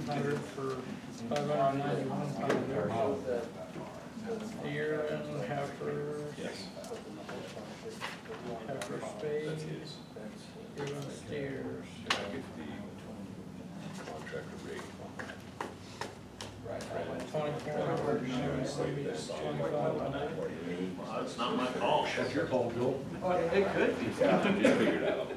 $1,500 for 591 pounds. Deer and heifers. Yes. Heifer spades. Even steers. Can I get the contractor rate? 2,400, maybe 2,500. Well, that's not my call. That's your call, Joe. Oh, it could be. Just figured out on me.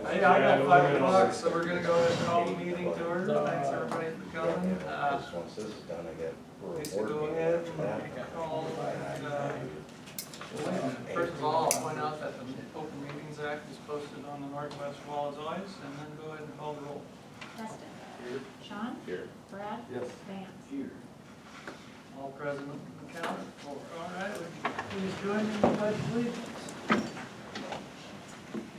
Hey, I got 5 o'clock, so we're gonna go ahead and call the meeting to order. Thanks everybody for coming. Once this is done, I get. Lisa, go ahead and call, first of all, I'll point out that the Open Meetings Act is posted on the northwest wall as always, and then go ahead and call the roll. Justin. Sean. Here. Brad. Yes. Vance. Here. All present and accounted for. All right, would you please join me in the pledge of allegiance?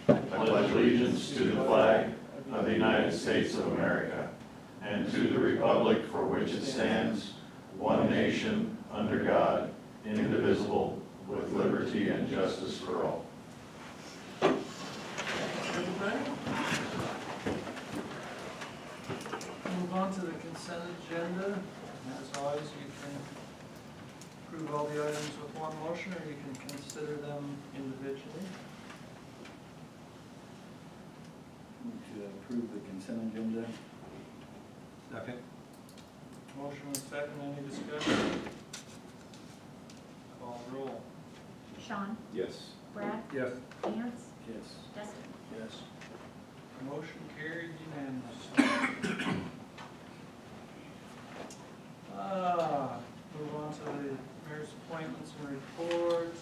I pledge allegiance to the flag of the United States of America and to the republic for which it stands, one nation, under God, indivisible, with liberty and justice for all. Everybody? Move on to the consent agenda. As always, you can approve all the items with one motion, or you can consider them individually. To approve the consent agenda. Second. Motion and second, any discussion? Call roll. Sean. Yes. Brad. Yes. Vance. Yes. Justin. Yes. Motion carried unanimously. Move on to the mayor's appointments and reports.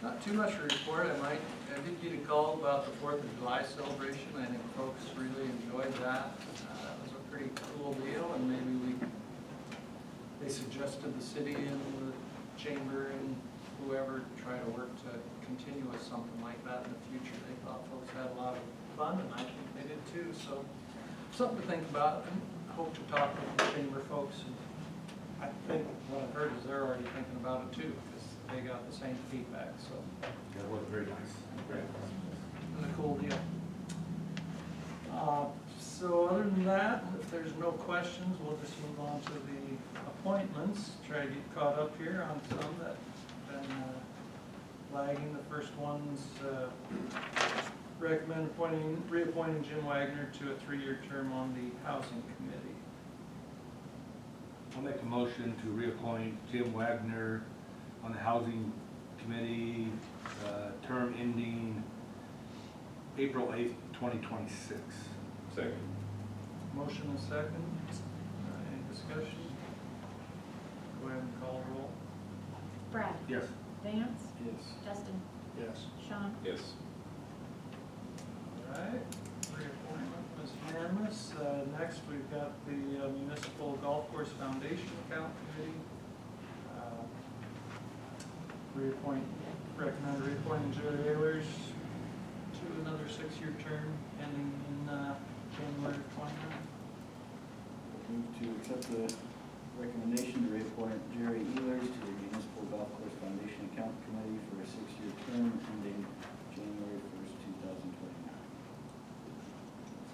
Not too much to report. I think you'd have called about the 4th of July celebration. I think folks really enjoyed that. That was a pretty cool deal, and maybe they suggested the city and the chamber and whoever try to work to continue with something like that in the future. They thought folks had a lot of fun, and I think they did too. So something to think about, and hope to talk with the chamber folks. And I think what I've heard is they're already thinking about it too, because they got the same feedback. So That was very nice. it's a cool deal. So other than that, if there's no questions, we'll just move on to the appointments. Try to get caught up here on some that have been lagging. The first one's recommend reappointing Jim Wagner to a 3-year term on the Housing Committee. I'll make a motion to reappoint Jim Wagner on the Housing Committee, term ending April 8th, 2026. Second. Motion and second. Any discussion? Go ahead and call roll. Brad. Yes. Vance. Yes. Justin. Yes. Sean. Yes. All right, reappointment was unanimous. Next, we've got the Municipal Golf Course Foundation Account Committee. Recommend reappointing Jerry Ehlers to another 6-year term ending in January of 29. Move to accept the recommendation to reappoint Jerry Ehlers to the Municipal Golf Course Foundation Account Committee for a 6-year term ending January 1st, 2029.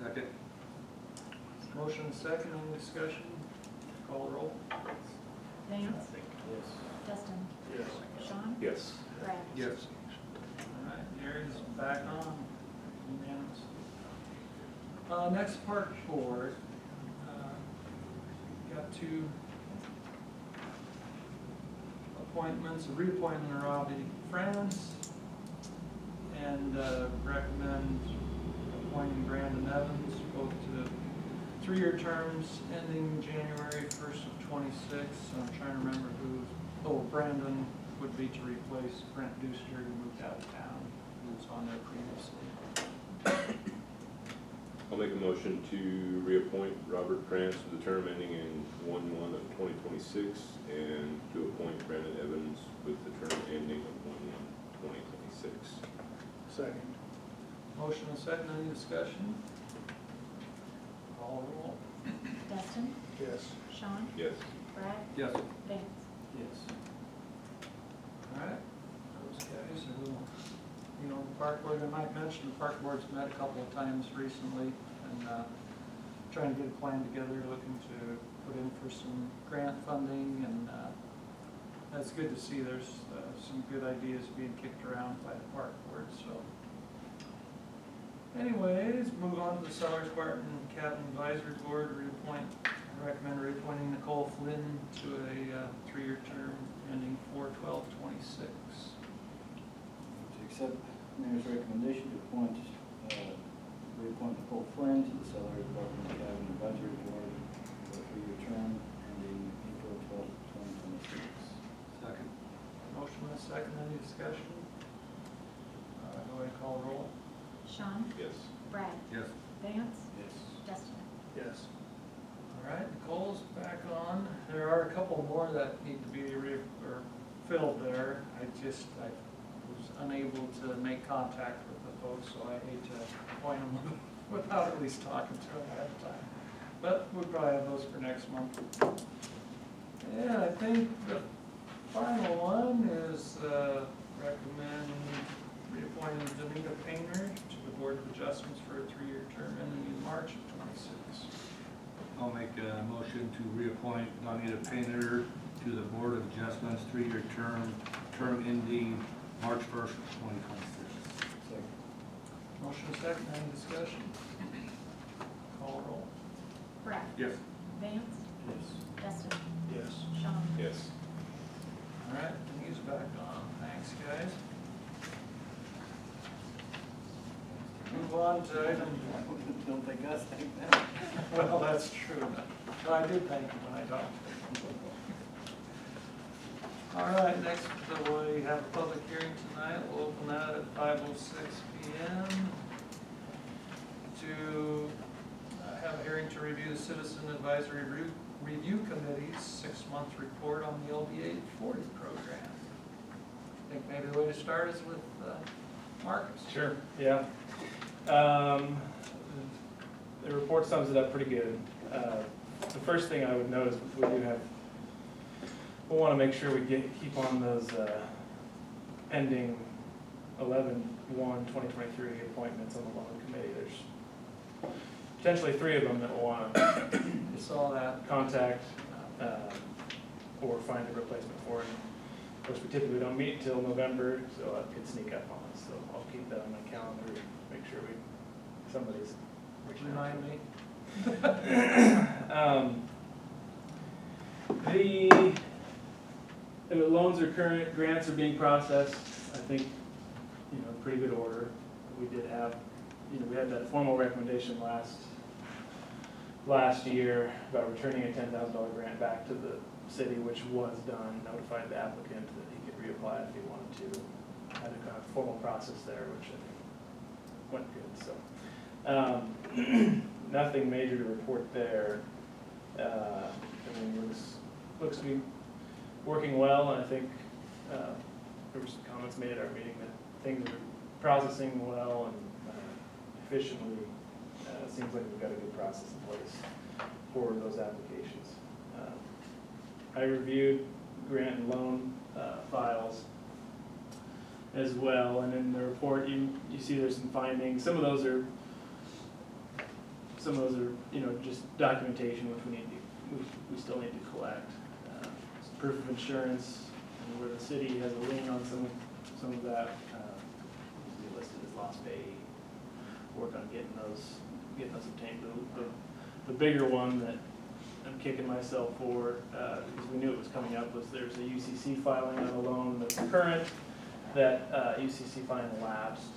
Second. Motion and second, any discussion? Call roll. Vance. Yes. Justin. Yes. Sean. Yes. Brad. Yes. All right, Jerry's back on, unanimous. Next, Park Board. Got 2 appointments, a reappointment of Robbie France, and recommend appointing Brandon Evans, both to 3-year terms ending January 1st of 26. I'm trying to remember Brandon would be to replace Brent Dooster, who moved out of town, who was on there previously. I'll make a motion to reappoint Robert Prance to the term ending in 1/1 of 2026 and to appoint Brandon Evans with the term ending of 1/1/2026. Second. Motion and second, any discussion? Call roll. Justin. Yes. Sean. Yes. Brad. Yes. Vance. Yes. All right, those guys are little, the park board, I might mention, the park board's met a couple of times recently and trying to get a plan together, looking to put in for some grant funding, and that's good to see. There's some good ideas being kicked around by the park board, so. Anyways, move on to the Sellers Barton Cabin Advisory Board, recommend reappointing Nicole Flynn to a 3-year term ending 4/12/26. To accept mayor's recommendation to reappoint Nicole Flynn to the Sellers Barton Cabin Advisory Board for a 3-year term ending April 12th, 2026. Second. Motion and a second, any discussion? Go ahead and call roll. Sean, Yes. Brad, Yes. Vance, Yes. Dustin. Yes. All right, Nicole's back on. There are a couple more that need to be filled there. I was unable to make contact with the folks, so I hate to appoint them without at least talking to them ahead of time. But we'll probably have those for next month. And I think the final one is recommend reappointing Danita Painter to the Board of Adjustments for a 3-year term ending in March of '26. I'll make a motion to reappoint Donita Painter to the Board of Adjustments, 3-year term ending March 1st, 2026. Second. Motion second, any discussion? Call roll. Brad, Yes. Vance, Yes. Dustin, Yes. Sean. Yes. All right, he's back on. Thanks, guys. Move on to item, Don't think us, think them. well, that's true. Well, I did thank him when I talked. All right, next we have a public hearing tonight. We'll open that at 5:06 p.m. to have a hearing to review the Citizen Advisory Review Committee's 6-month report on the LB 840 program. I think maybe the way to start is with Marcus. Sure, yeah. The report sums it up pretty good. The first thing I would note is we want to make sure we keep on those pending 11/1/2023 appointments on the loan committee. There's potentially 3 of them that we'll want to Saw that. contact or find a replacement for. And of course, we typically don't meet till November, so it could sneak up on us. So I'll keep that on my calendar, make sure somebody's reaching out. Remind me. The loans are current, grants are being processed, I think, in pretty good order. We did have, we had that formal recommendation last year about returning a $10,000 grant back to the city, which was done, notified the applicant that he could reapply if he wanted to. Had a kind of formal process there, which I think went good, so. Nothing major to report there. Looks to be working well, and I think there were some comments made at our meeting that things are processing well and efficiently. Seems like we've got a good process in place for those applications. I reviewed grant and loan files as well, and in the report you see there's some findings. Some of those are just documentation which we still need to collect. Proof of insurance, and where the city has a lien on some of that, needs to be listed as lost pay. Work on getting those obtained. The bigger one that I'm kicking myself for, because we knew it was coming up, was there's a UCC filing on a loan that's current. That UCC filing lapsed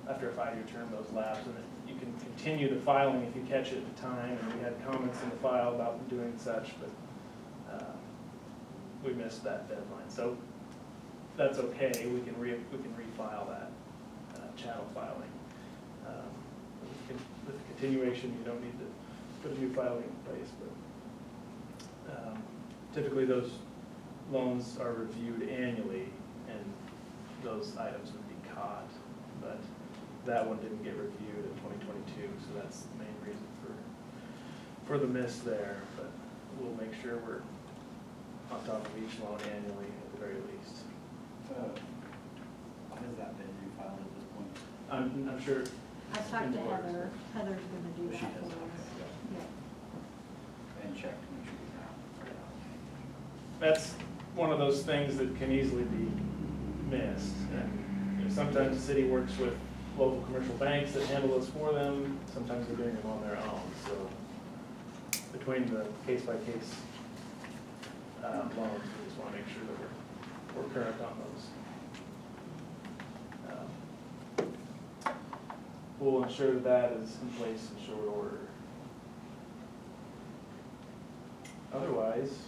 after a 5-year term. Those lapsed, and you can continue the filing if you catch it at the time. And we had comments in the file about doing such, but we missed that deadline. So that's okay. We can refile that chattel filing. With the continuation, you don't need to put a new filing in place, but typically those loans are reviewed annually, and those items would be caught. But that one didn't get reviewed in 2022, so that's the main reason for the miss there. But we'll make sure we're on top of each loan annually at the very least. Has that been refiled at this point? I'm sure. I talked to in the works. Heather. Heather's gonna do She that does, for okay. us. that's one of those things that can easily be missed. And you know, sometimes the city works with local commercial banks that handle this for them, sometimes they're doing them on their own, so between the case-by-case loans, we just wanna make sure that we're current on those. We'll ensure that that is in place in short order. Otherwise,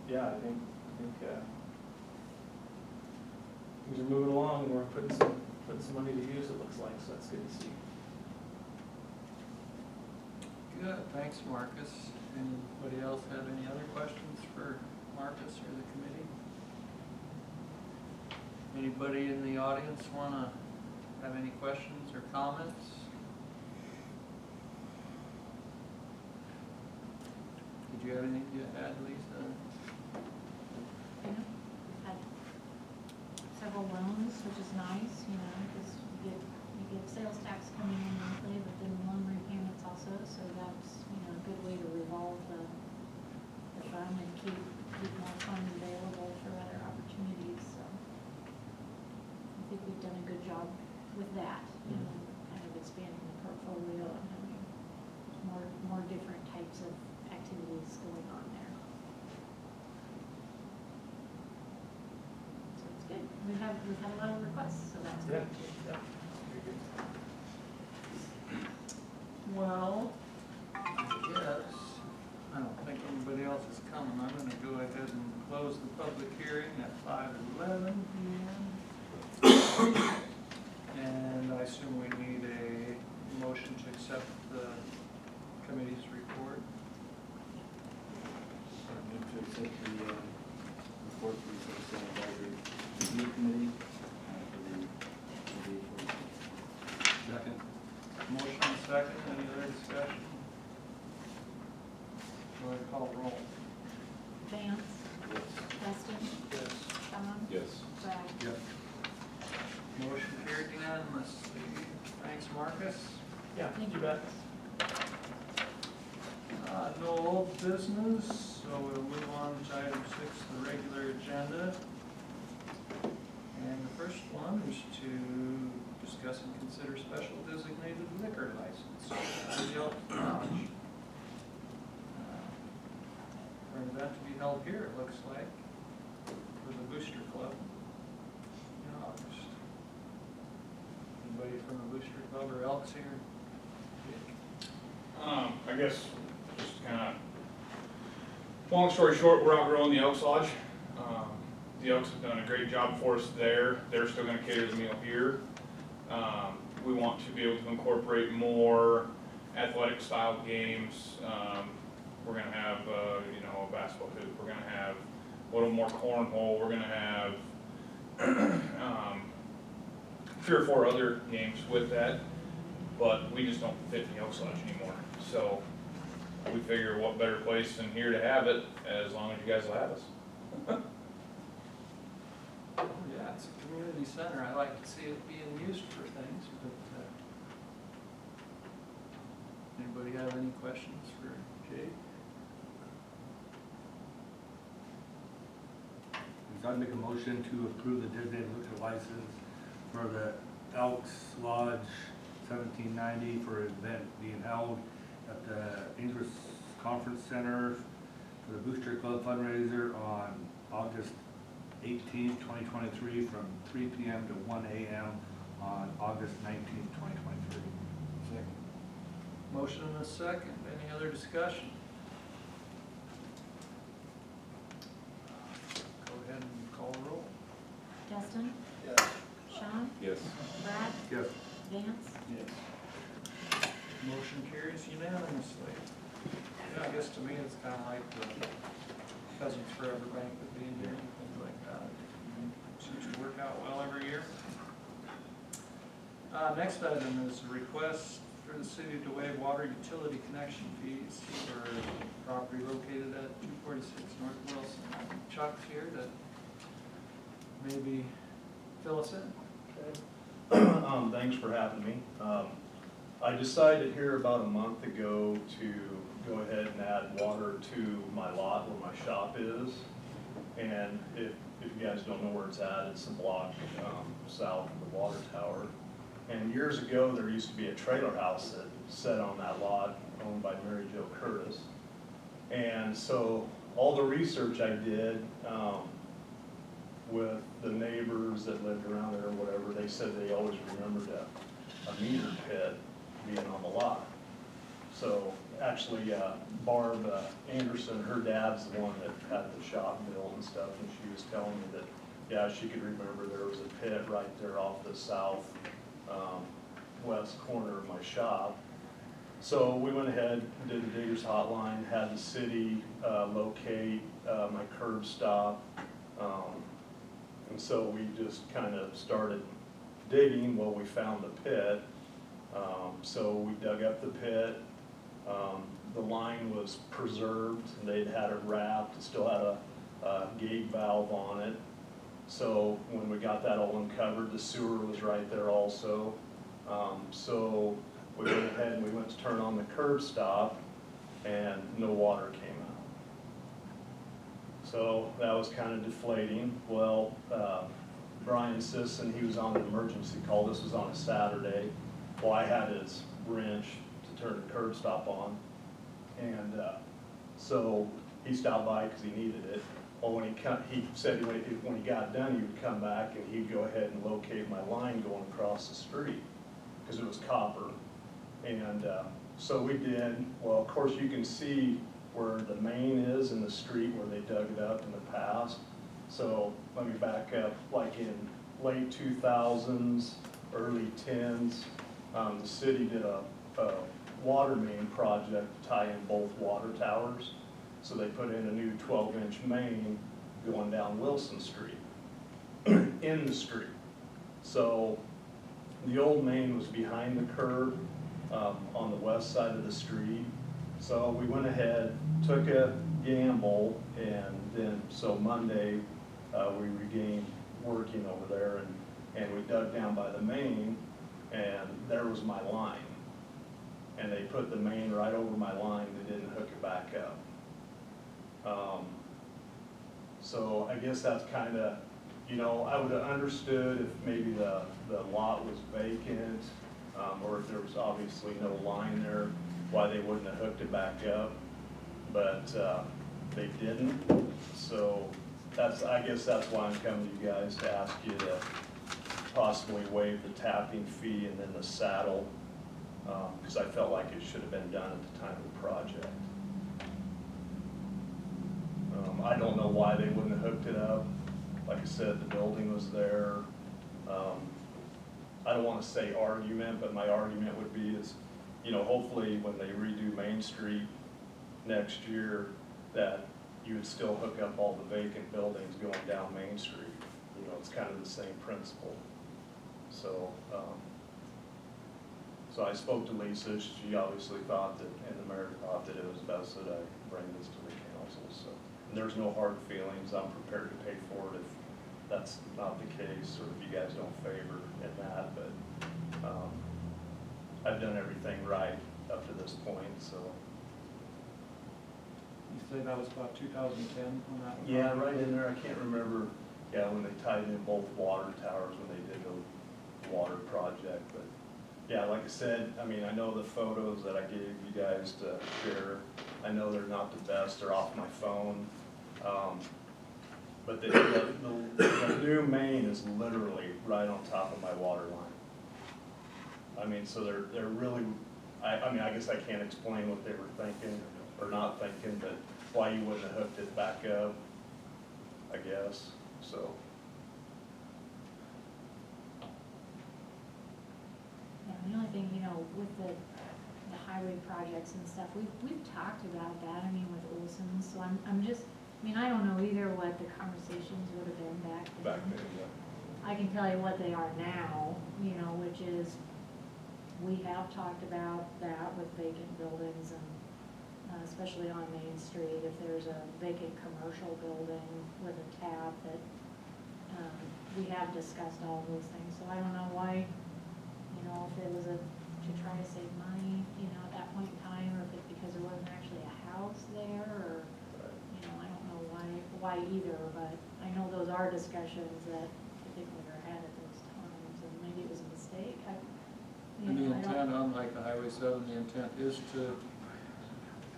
yeah, I think things are moving along, and we're putting some money to use, it looks like, so that's good to see. Good, thanks, Marcus. Anybody else have any other questions for Marcus or the committee? Anybody in the audience wanna have any questions or comments? Did you have anything to add, Lisa? You know, we've had several loans, which is nice, you know, because you get sales tax coming in monthly, but then loan repayments also, so that's, you know, a good way to revolve the fund and keep more funds available for other opportunities, so. I think we've done a good job with that, you know, kind of expanding the portfolio and having more different types of activities going on there. So it's good. We've had a lot of requests, so that's Yeah, good. yeah. Well, yes, I don't think anybody else is coming. I'm gonna go ahead and close the public hearing at 5:11 p.m. And I assume we need a motion to accept the committee's report. I move to accept the report from the Citizen Advisory Review Committee for the Second. Motion and second, any other discussion? Go ahead and call the roll. Vance, Weston, Yes. Sean, Yes. Brad. Yep. Motion carried unanimously. Thanks, Marcus. Yeah, you bet. No old business, so we'll move on to item 6, the regular agenda. And the first one is to discuss and consider special designated liquor license for the Elk Lodge. For an event to be held here, it looks like, for the Booster Club in August. Anybody from the Booster Club or Elks here? I guess, just kind of, long story short, we're outgrowing the Elks Lodge. The Elks have done a great job for us there. They're still gonna cater the meal here. We want to be able to incorporate more athletic style games. We're gonna have, a basketball hoop. We're gonna have a little more cornhole. We're gonna have 3 or 4 other games with that, but we just don't fit the Elks Lodge anymore. So we figure what better place than here to have it, as long as you guys will have us. Yeah, it's a community center. I like to see it being used for things, but, anybody have any questions for Jake? I'd make a motion to approve the designated liquor license for the Elks Lodge 1790 for an event being held at the Ingress Conference Center for the Booster Club fundraiser on August 18th, 2023 from 3 p.m. to 1 a.m. on August 19th, 2023. Second. Motion and a second. Any other discussion? Go ahead and call the roll. Justin, Yes. Sean, Yes. Brad, Yes. Vance. Yes. Motion carries unanimously. Yeah, I guess to me, it's kind of like the Cousins Forever banquet being here and things like that. Seems to work out well every year. Next item is a request for the city to waive water utility connection fees for property located at 246 North Wilson. Chuck's here to maybe fill us in. Thanks for having me. I decided here about a month ago to go ahead and add water to my lot where my shop is. And if you guys don't know where it's at, it's a block south of the water tower. And years ago, there used to be a trailer house that sat on that lot owned by Mary Jo Curtis. And so all the research I did with the neighbors that lived around there or whatever, they said they always remembered a meter pit being on the lot. So actually, Barb Anderson, her dad's the one that had the shop built and stuff, and she was telling me that, yeah, she could remember there was a pit right there off the south west corner of my shop. So we went ahead, did the digger's hotline, had the city locate my curb stop. And so we just kind of started digging. Well, we found the pit. So we dug up the pit. The line was preserved, and they'd had it wrapped. It still had a gate valve on it. So when we got that all uncovered, the sewer was right there also. So we went ahead and we went to turn on the curb stop, and no water came out. So that was kind of deflating. Well, Brian Sisson, he was on an emergency call. This was on a Saturday. Well, I had his wrench to turn the curb stop on. And so he stopped by because he needed it. Well, he said when he got done, he would come back and he'd go ahead and locate my line going across the street because it was copper. And so we did. Well, of course, you can see where the main is in the street where they dug it up in the past. So let me back up. Like in late 2000s, early 10s, the city did a water main project to tie in both water towers. So they put in a new 12-inch main going down Wilson Street, in the street. So the old main was behind the curb on the west side of the street. So we went ahead, took a gamble, and then, so Monday, we regained working over there, and we dug down by the main, and there was my line. And they put the main right over my line, they didn't hook it back up. So I guess that's kind of, you know, I would have understood if maybe the lot was vacant, or if there was obviously no line there, why they wouldn't have hooked it back up, but they didn't. So I guess that's why I'm coming to you guys to ask you to possibly waive the tapping fee and then the saddle, because I felt like it should have been done at the time of the project. I don't know why they wouldn't have hooked it up. Like I said, the building was there. I don't want to say argument, but my argument would be is, you know, hopefully when they redo Main Street next year, that you would still hook up all the vacant buildings going down Main Street. You know, it's kind of the same principle. So, so I spoke to Lisa. She obviously thought that, and the mayor thought that it was best that I bring this to the council. So, and there's no hard feelings. I'm prepared to pay for it if that's not the case, or if you guys don't favor in that. But I've done everything right up to this point. So. You say that was about 2010 on that one? Yeah, right in there. I can't remember. Yeah, when they tied in both water towers when they did the water project, but. Yeah, like I said, I mean, I know the photos that I gave you guys to share, I know they're not the best, they're off my phone. But the new main is literally right on top of my water line. I mean, so they're really, I mean, I guess I can't explain what they were thinking or not thinking, but why you wouldn't have hooked it back up, I guess, so. Yeah, the only thing, you know, with the highway projects and stuff, we've talked about that, I mean, with Olson's, so I'm just, I mean, I don't know either what the conversations would have been back then. Back then, yeah. I can tell you what they are now, you know, which is, we have talked about that with vacant buildings and especially on Main Street, if there's a vacant commercial building with a tap that, we have discussed all those things, so I don't know why, you know, if it was to try to save money, you know, at that point in time, or if it's because there wasn't actually a house there, or, you know, I don't know why why either, but I know those are discussions that typically are had at those times, and maybe it was a mistake. And the I don't- intent, unlike the Highway 7, the intent is to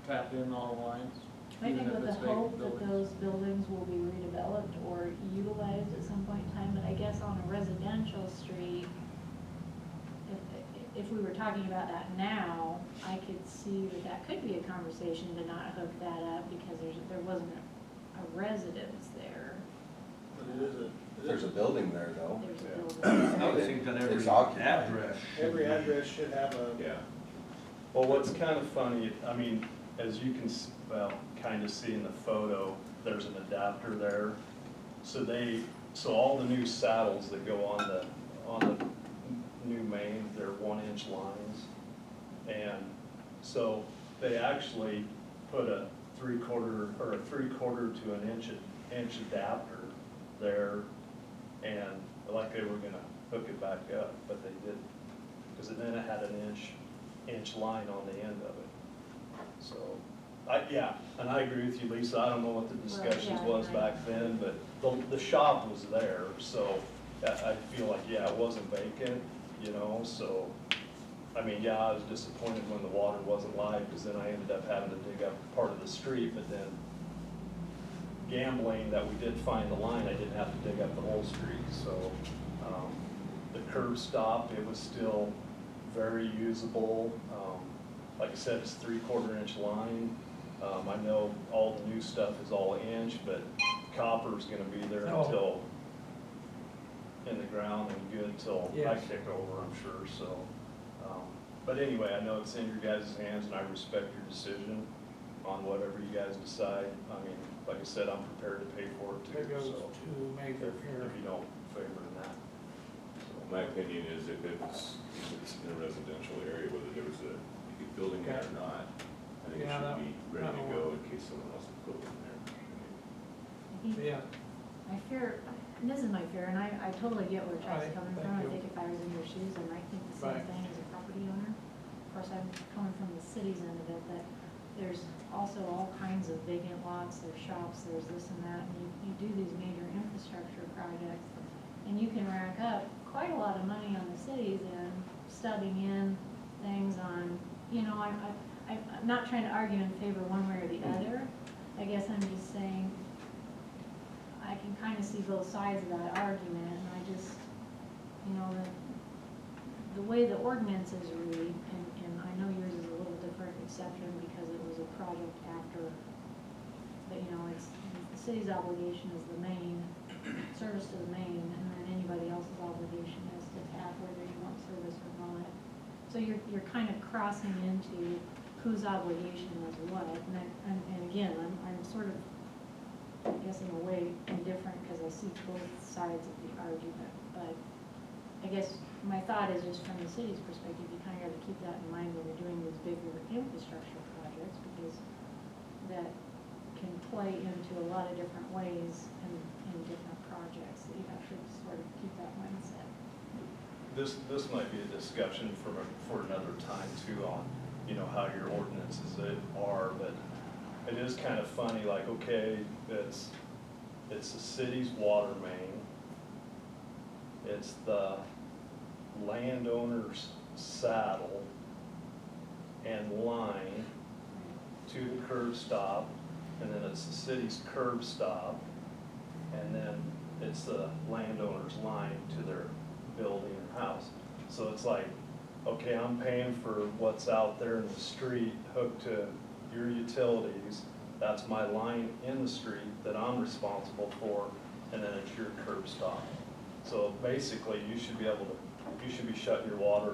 tap in all lines. I think even if with it's the vacant hope that buildings. those buildings will be redeveloped or utilized at some point in time, but I guess on a residential street, if we were talking about that now, I could see that that could be a conversation to not hook that up because there wasn't a residence there. But it is a. There's a building there though. There's a I building. I would think that every It's occupied. address. should Every be- address should have a. Yeah. Well, what's kind of funny, I mean, as you can, kind of see in the photo, there's an adapter there. So all the new saddles that go on the new main, they're 1-inch lines. And so they actually put a 3/4 to an inch adapter there. And like they were gonna hook it back up, but they didn't. Because then it had an inch line on the end of it. So, and I agree with you, Lisa, I don't know what the discussions yeah, was I- back then, but the shop was there, so I feel like, it wasn't vacant, so, I mean, I was disappointed when the water wasn't live, because then I ended up having to dig up part of the street, but then gambling that we did find the line, I didn't have to dig up the whole street, so, the curb stop, it was still very usable. Like I said, it's 3/4 inch line. I know all the new stuff is all inch, but copper's gonna be there until in the ground and good till I Yes. kick over, I'm sure, so. But anyway, I know it's in your guys' hands and I respect your decision on whatever you guys decide. I mean, like I said, I'm prepared to pay for it That too, goes so. to Maker here. If you don't favor that. My opinion is if it's in a residential area, whether there was a building there or not, I think it Yeah, should be ready to that'll go in case someone else is building there. I think Yeah, my fear, and this is my fear, and I totally get where Chuck's Right, coming thank from. I you. think if I was in your shoes, I might think the same Right. thing as a property owner. Of course, I'm coming from the city's end of it, that there's also all kinds of vacant lots, there's shops, there's this and that, and you do these major infrastructure projects, and you can rack up quite a lot of money on the cities and stubbing in things on, I'm not trying to argue in favor one way or the other. I guess I'm just saying, I can kind of see both sides of that argument, and I just, the way the ordinances read, and I know yours is a little different exception because it was a project after, but it's, the city's obligation is the main, service to the main, and then anybody else's obligation is to tap whether you want service or not. So you're kind of crossing into whose obligation is what, and again, I'm sort of, I guess in a way indifferent because I see both sides of the argument, but I guess my thought is just from the city's perspective, you kind of got to keep that in mind when you're doing these bigger infrastructure projects, because that can play into a lot of different ways in different projects, that you have to sort of keep that mindset. This might be a discussion for another time too on, how your ordinances are, but it is kind of funny, like, okay, it's the city's water main, it's the landowner's saddle and line to the curb stop, and then it's the city's curb stop, and then it's the landowner's line to their building or house. So it's like, okay, I'm paying for what's out there in the street hooked to your utilities. That's my line in the street that I'm responsible for, and then it's your curb stop. So basically, you should be shutting your water,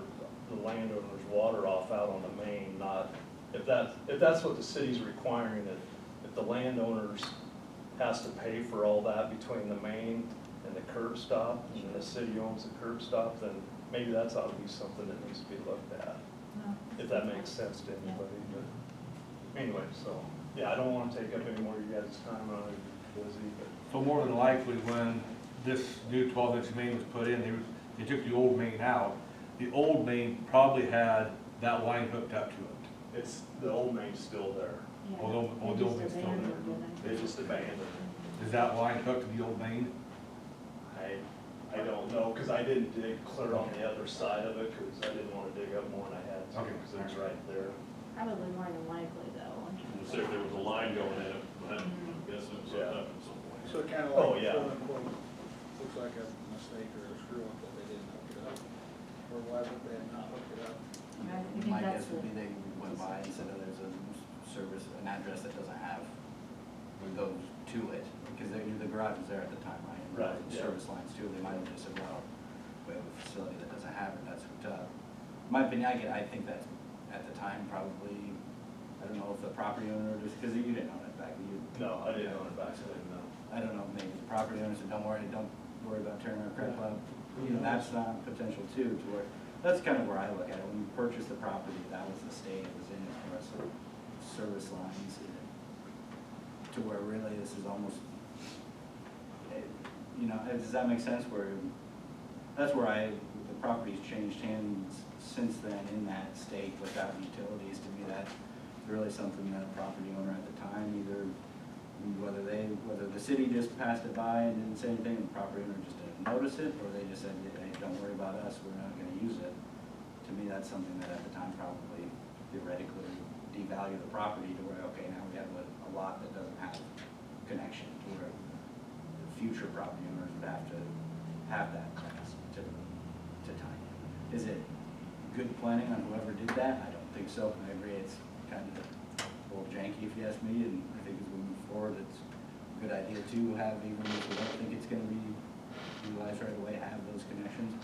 the landowner's water off out on the main, not, if that's what the city's requiring, that if the landowners has to pay for all that between the main and the curb stop, and then the city owns the curb stop, then maybe that's ought to be something that needs to be looked at, No. if that makes sense to anybody, but anyway, so, I don't wanna take up any more of you guys' time, I know you're busy, but. So more than likely, when this new 12-inch main was put in, they took the old main out. The old main probably had that line hooked up to it. It's, the old main's still there, Yeah, Although they the old just main's still there. abandoned it, I they think. just abandoned it. Is that line hooked to the old main? I don't know, cause I didn't dig clear on the other side of it, cause I didn't wanna dig up more than I had to, Okay. cause it's right there. Probably more than likely though. Say if there was a line going in it, but I'm guessing it was Yeah. hooked up in some point. So kind of Oh, like, yeah. quote unquote, looks like a mistake or a screw up that they didn't hook it up. Or why would they have not hooked it up? I think My that's guess would the, be they went by and said, oh, there's a service, an address that doesn't have, or goes to it, because the garage was there at the time, right? And Right, the yeah. Service lines too, they might have just said, well, we have a facility that doesn't have it, that's hooked up. In my opinion, I think that's, at the time, probably, I don't know if the property owner, just, because you didn't own it back then, you. No, I didn't own it back then, no. I don't know, maybe the property owner said, don't worry about tearing our crap up. You know, that's not potential too, to where, that's kind of where I look at it. When you purchased the property, that was the state it was in as far as the service lines. To where really this is almost, you know, does that make sense? Where, that's where the property's changed hands since then in that state without utilities. To me, that's really something that a property owner at the time, either whether the city just passed it by and didn't say anything, and the property owner just didn't notice it, or they just said, hey, don't worry about us, we're not gonna use it. To me, that's something that at the time probably theoretically devalue the property to where, okay, now we have a lot that doesn't have connection, to where the future property owners would have to have that class to tie in. Is it good planning on whoever did that? I don't think so. I agree, it's kind of a little janky if you ask me, and I think as we move forward, it's a good idea to have, even if we don't think it's gonna be utilized right away, have those connections.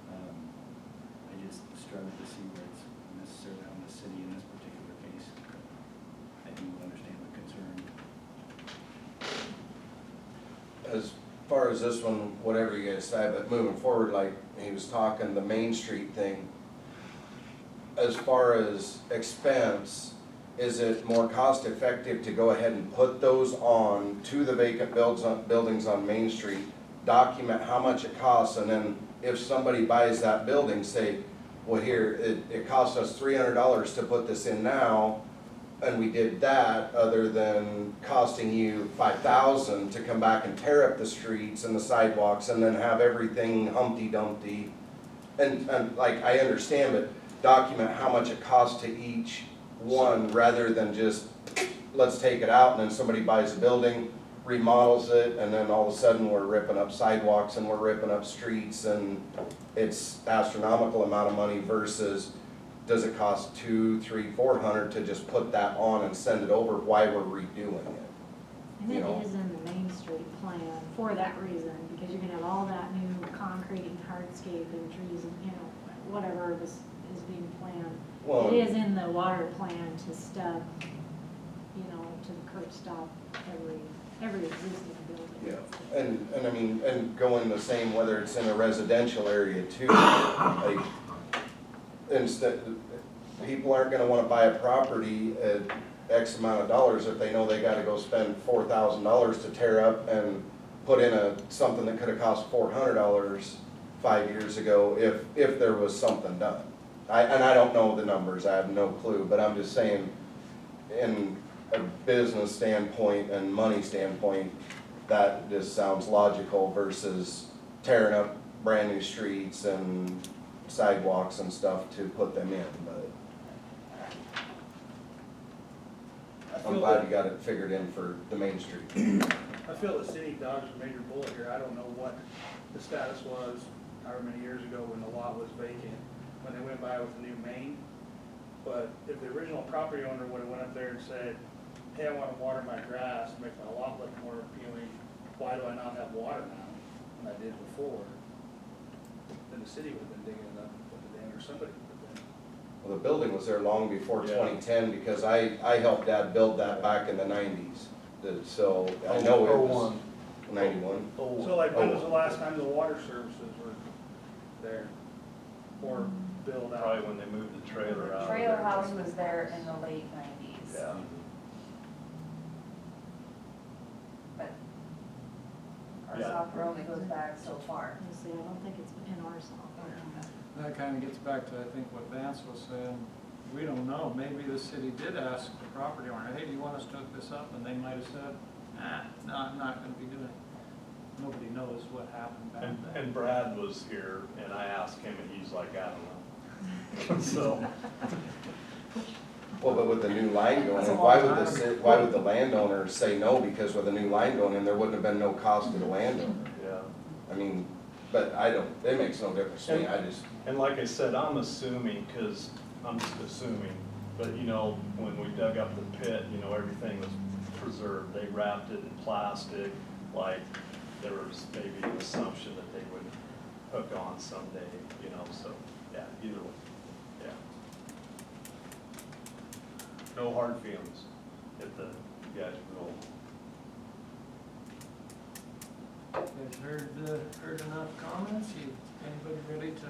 I just struggle to see where it's necessarily on the city in this particular case. I do understand the concern. As far as this one, whatever you guys decide, but moving forward, like he was talking, the Main Street thing, as far as expense, is it more cost effective to go ahead and put those on to the vacant buildings on Main Street, document how much it costs, and then if somebody buys that building, say, well, here, it cost us $300 to put this in now, and we did that, other than costing you $5,000 to come back and tear up the streets and the sidewalks and then have everything Humpty Dumpty. And like, I understand, but document how much it costs to each one, rather than just, let's take it out, and then somebody buys a building, remodels it, and then all of a sudden we're ripping up sidewalks and we're ripping up streets, and it's astronomical amount of money versus, does it cost $200, $300, $400 to just put that on and send it over, why we're redoing it? and You it know. is in the Main Street plan for that reason, because you're gonna have all that new concrete and hardscape and trees and, you know, whatever is being planned. Well, It is in the water plan to stub, you know, to the curb stop every existing building. yeah, and I mean, and going the same, whether it's in a residential area too, like, instead, people aren't gonna wanna buy a property at X amount of dollars if they know they gotta go spend $4,000 to tear up and put in something that could've cost $400 5 years ago if there was something done. And I don't know the numbers, I have no clue, but I'm just saying, in a business standpoint and money standpoint, that just sounds logical versus tearing up brand new streets and sidewalks and stuff to put them in, but I'm glad you got it figured in for the Main Street. I feel the city dodged a major bullet here. I don't know what the status was however many years ago when the lot was vacant, when they went by with the new main. But if the original property owner would've went up there and said, hey, I wanna water my grass, make my lot look more appealing, why do I not have water now than I did before? Then the city would've been digging it up and put it in, or somebody would've been. Well, the building was there long before Yeah. 2010 because I helped Dad build that back in the 90s. So I know it was 91. So like, when was the last time the water services were there? Or built out? Probably when they moved the trailer out. of Trailer there. house was there in the late 90s. Yeah. But our Yeah. software only goes back so far. Honestly, I don't think it's in our software. That kind of gets back to, I think, what Vance was saying. We don't know, maybe the city did ask the property owner, hey, do you want us to hook this up? And they might have said, no, I'm not gonna be doing it. Nobody knows what happened back then. And Brad was here, and I asked him, and he's like, I don't know. So, Well, but with the new line going That's a in, long why would time why would the landowner say no? Because with a new line going in, there wouldn't have been no cost to the landowner. yeah. I mean, but I don't, it makes no difference to me, I just, And like I said, I'm assuming, because I'm just assuming, but you know, when we dug up the pit, you know, everything was preserved. They wrapped it in plastic, like there was maybe an assumption that they would hook on someday, you know, so, yeah, either way, yeah. No hard feelings if the guys roll. You guys heard enough comments? Anybody ready to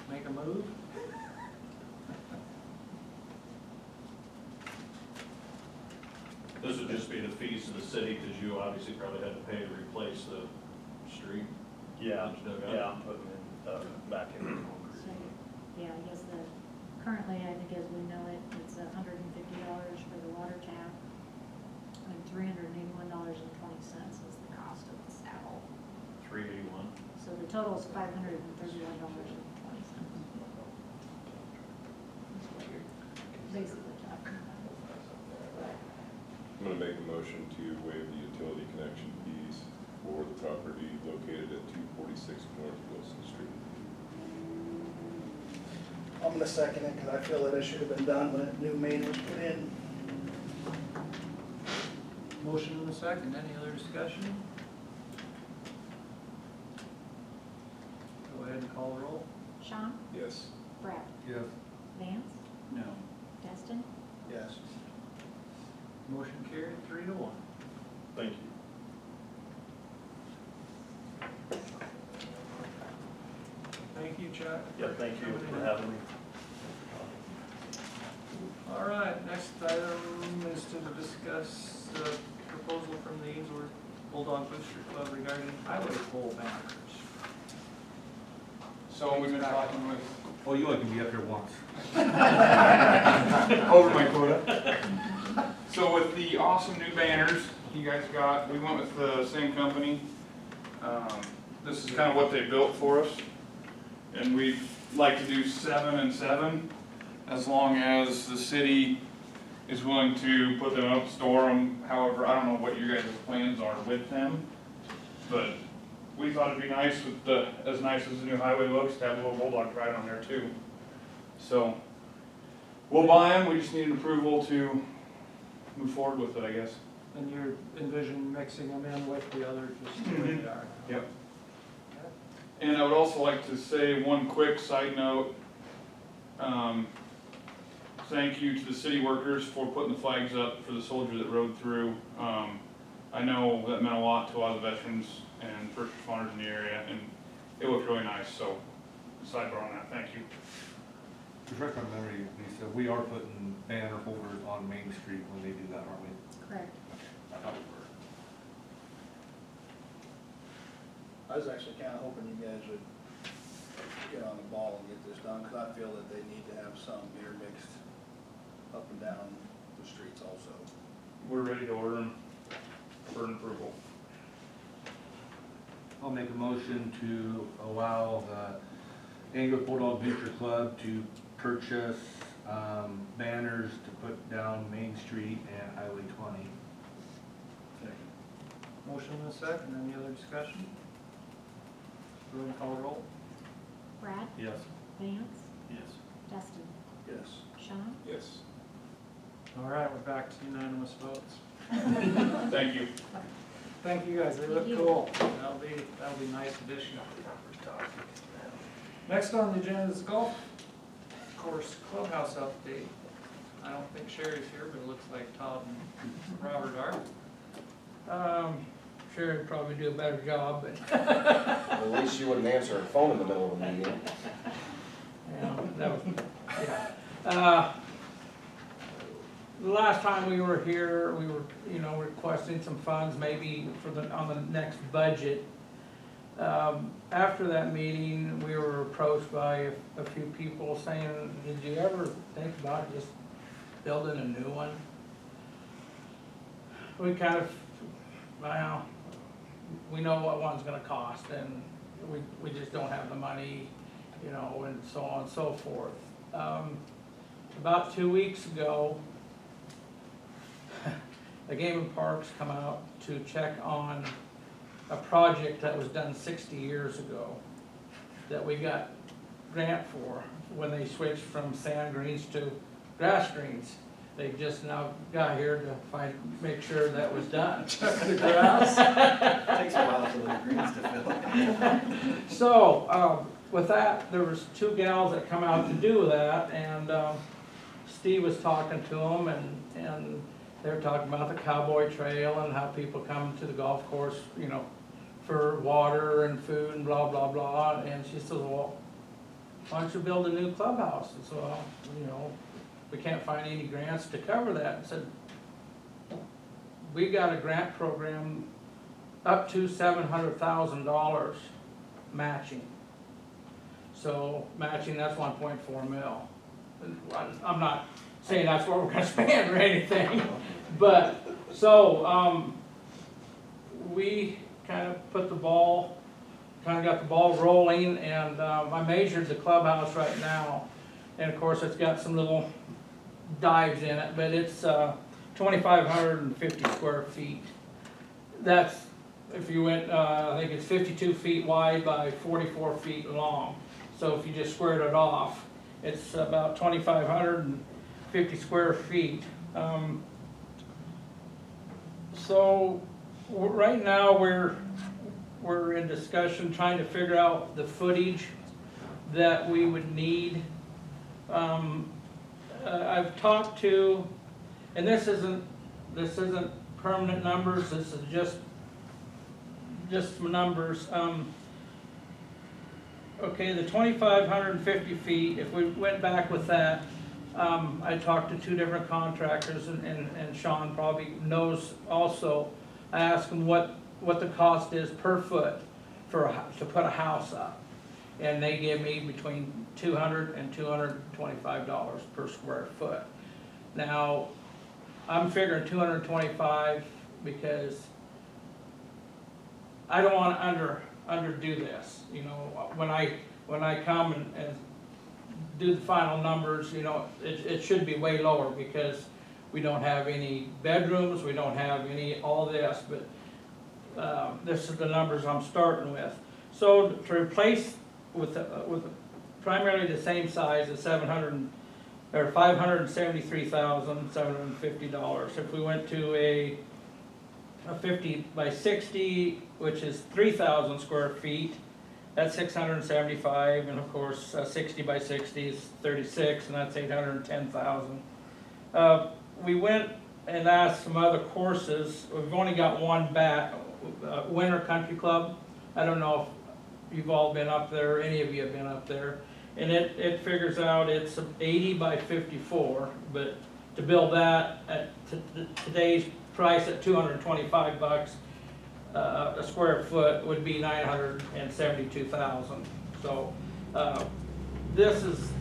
make a move? This would just be the fees to the city, because you obviously probably had to pay to replace the street. Yeah, That you dug up. yeah, I'm putting it, back in the So, concrete. yeah, I guess currently, I think as we know it, it's $150 for the water tap, and $381.20 is the cost of the saddle. 381. So the total is $531.20. That's what you're basically talking about. I'm gonna make a motion to waive the utility connection fees for the property located at 246 North Wilson Street. I'm gonna second it, because I feel that it should have been done when a new main was put in. Motion and a second. Any other discussion? Go ahead and call the roll. Sean? Yes. Brad? Yes. Vance? No. Destin? Yes. Motion carried 3-1. Thank you. Thank you, Chuck. Yeah, thank you for having me. All right, next item is to discuss the proposal from the Ainsworth Bulldog Booster Club regarding highway pole banners. So we've been talking with, Oh, you only can be up here once. over my quota. So with the awesome new banners you guys got, we went with the same company. This is kind of what they built for us. And we'd like to do 7 and 7, as long as the city is willing to put them up, store them, however, I don't know what your guys' plans are with them. But we thought it'd be nice with as nice as the new highway looks, to have a little bulldog pride on there too. So, we'll buy them, we just need an approval to move forward with it, I guess. And you envision mixing them in with the other, just the way they are. Yep. And I would also like to say one quick side note. Thank you to the city workers for putting the flags up for the soldier that rode through. I know that meant a lot to a lot of the veterans and first responders in the area, and it looked really nice, so sidebar on that, thank you. Refresh my memory, Lisa, we are putting banner holders on Main Street when they do that, aren't we? Correct. I thought we were. I was actually kind of hoping you guys would get on the ball and get this done, because I feel that they need to have some intermixed up and down the streets also. We're ready to order them for an approval. I'll make a motion to allow the Ainsworth Bulldog Booster Club to purchase banners to put down Main Street and Highway 20. Motion and a second. Any other discussion? Go ahead and call the roll. Brad? Yes. Vance? Yes. Destin? Yes. Sean? Yes. All right, we're back to unanimous votes. Thank you. Thank you guys, they look Thank you. cool. That'll be a nice addition. Next on the agenda is golf course clubhouse update. I don't think Sherry's here, but it looks like Todd and Robert are. Sure, would probably do a better job, but, at least you wouldn't answer a phone in the middle of a meeting. that was, yeah. The last time we were here, we were, requesting some funds maybe on the next budget. After that meeting, we were approached by a few people saying, did you ever think about just building a new one? we kind of, well, we know what one's gonna cost, and we just don't have the money, you know, and so on and so forth. About 2 weeks ago, the Game and Parks come out to check on a project that was done 60 years ago that we got grant for when they switched from sand greens to grass greens. They just now got here to make sure that was done. The grass? Takes a while for the greens to fill. So, with that, there was 2 gals that come out to do that, and Steve was talking to them, and they were talking about the Cowboy Trail and how people come to the golf course, you know, for water and food and blah, blah, blah. And she says, well, why don't you build a new clubhouse? And so, well, you know, we can't find any grants to cover that. And said, we got a grant program up to $700,000 matching. So matching, that's 1.4 mil. And I'm not saying that's what we're gonna spend or anything, but, so, we kind of got the ball rolling, and, I measured the clubhouse right now, and of course, it's got some little dives in it, but it's, 2,550 square feet. That's, if you went, I think it's 52 feet wide by 44 feet long. So if you just squared it off, it's about 2,550 square feet. So right now we're in discussion trying to figure out the footage that we would need. I've talked to, and this isn't permanent numbers. This is just some numbers. Okay, the 2,550 feet, if we went back with that, I talked to 2 different contractors, and Sean probably knows also. I asked him what the cost is per foot to put a house up. And they give me between $200 and $225 per square foot. Now, I'm figuring 225 because I don't want to underdo this. You know, when I come and do the final numbers, you know, it should be way lower because we don't have any bedrooms, we don't have all this, but this is the numbers I'm starting with. So to replace with primarily the same size as $573,750. If we went to a 50 by 60, which is 3,000 square feet, that's 675, and of course 60 by 60 is 36, and that's 810,000. We went and asked some other courses. We've only got one back, Winter Country Club. I don't know if you've all been up there, any of you have been up there, and it figures out it's 80 by 54, but to build that at today's price at $225 a square foot would be $972,000. So this is,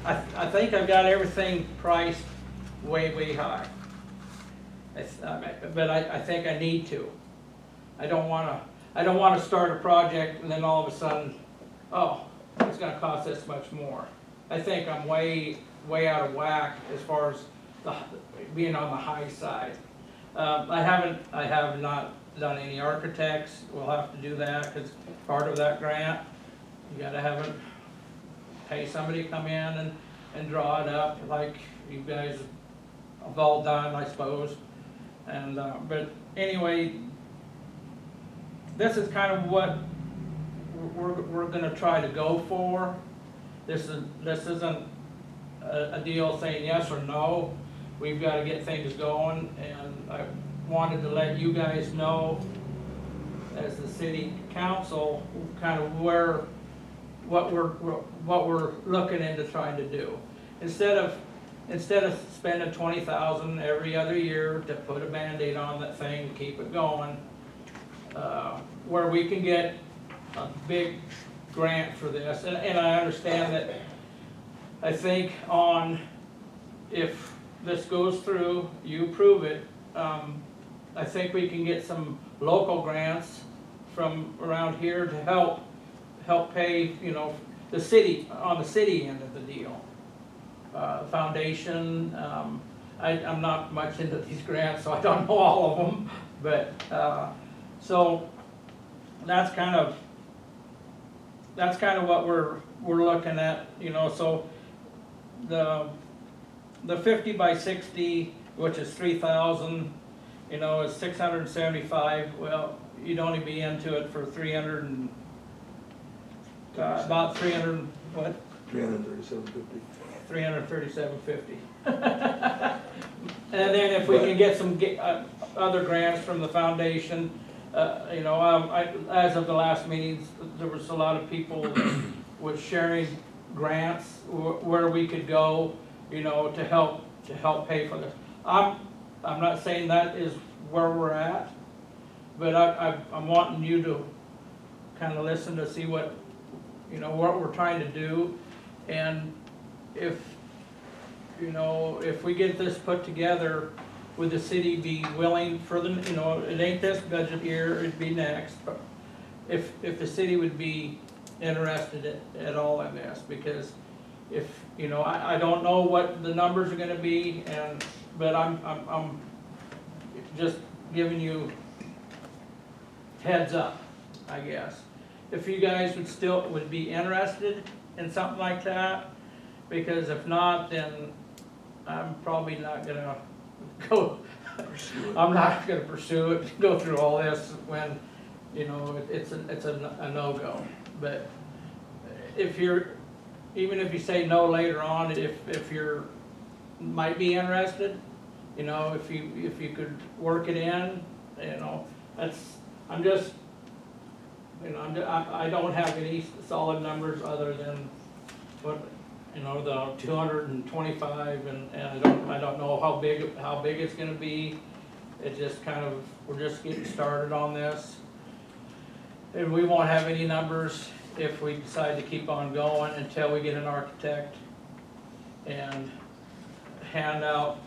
I think I've got everything priced way high. But I think I need to. I don't want to start a project and then all of a sudden, oh, it's going to cost this much more. I think I'm way out of whack as far as being on the high side. I have not done any architects. We'll have to do that because part of that grant, you got to pay somebody to come in and draw it up like you guys have all done, I suppose. And but anyway, this is kind of what we're going to try to go for. This isn't a deal saying yes or no. We've got to get things going, and I wanted to let you guys know, as the city council, kind of what we're looking into trying to do. Instead of spending $20,000 every other year to put a Band-Aid on that thing to keep it going, where we can get a big grant for this, and I understand that. I think if this goes through, you approve it, I think we can get some local grants from around here to help pay, you know, the city, on the city end of the deal. Foundation, I'm not much into these grants, so I don't know all of them, but, so that's kind of what we're looking at, you know, so the 50 by 60, which is 3,000, you know, is 675. Well, you'd only be into it for 300 and about 300 what? 337.50. 337.50. And then if we can get some other grants from the foundation, you know, as of the last meetings, there was a lot of people with sharing grants where we could go, you know, to help pay for this. I'm not saying that is where we're at, but I'm wanting you to kind of listen to see what, you know, what we're trying to do, and if, you know, if we get this put together, would the city be willing for the, you know, it ain't this budget year, it'd be next, but if the city would be interested at all in this, because if, you know, I don't know what the numbers are gonna be, but I'm just giving you heads up, I guess. If you guys would be interested in something like that, because if not, then I'm probably not gonna go, I'm not gonna pursue it, go through all this when, you know, it's a no-go. But if you're, even if you say no later on, if you're, might be interested, you know, if you could work it in, you know, I'm just, you know, I don't have any solid numbers other than what, you know, the 225, and I don't know how big it's gonna be. It just kind of, we're just getting started on this. And we won't have any numbers if we decide to keep on going until we get an architect and hand out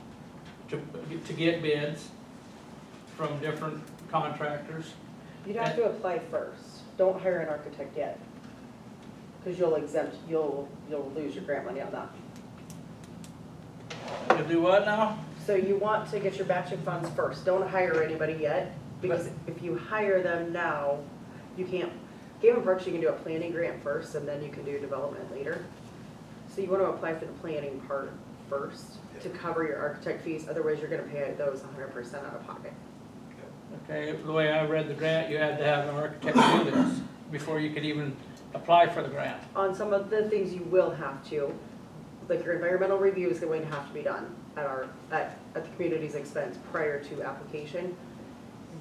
to get bids from different contractors. You'd have to apply first. Don't hire an architect yet, because you'll lose your grant money on that. To do what now? So you want to get your batch of funds first. Don't hire anybody yet, because if you hire them now, you can't. Game and Parks, you can do a planning grant first, and then you can do development later. So you want to apply for the planning part first to cover your architect fees. Otherwise, you're going to pay those 100% out of pocket. Okay, the way I read the grant, you had to have an architect do this before you could even apply for the grant. On some of the things you will have to, like your environmental review is going to have to be done at the community's expense prior to application.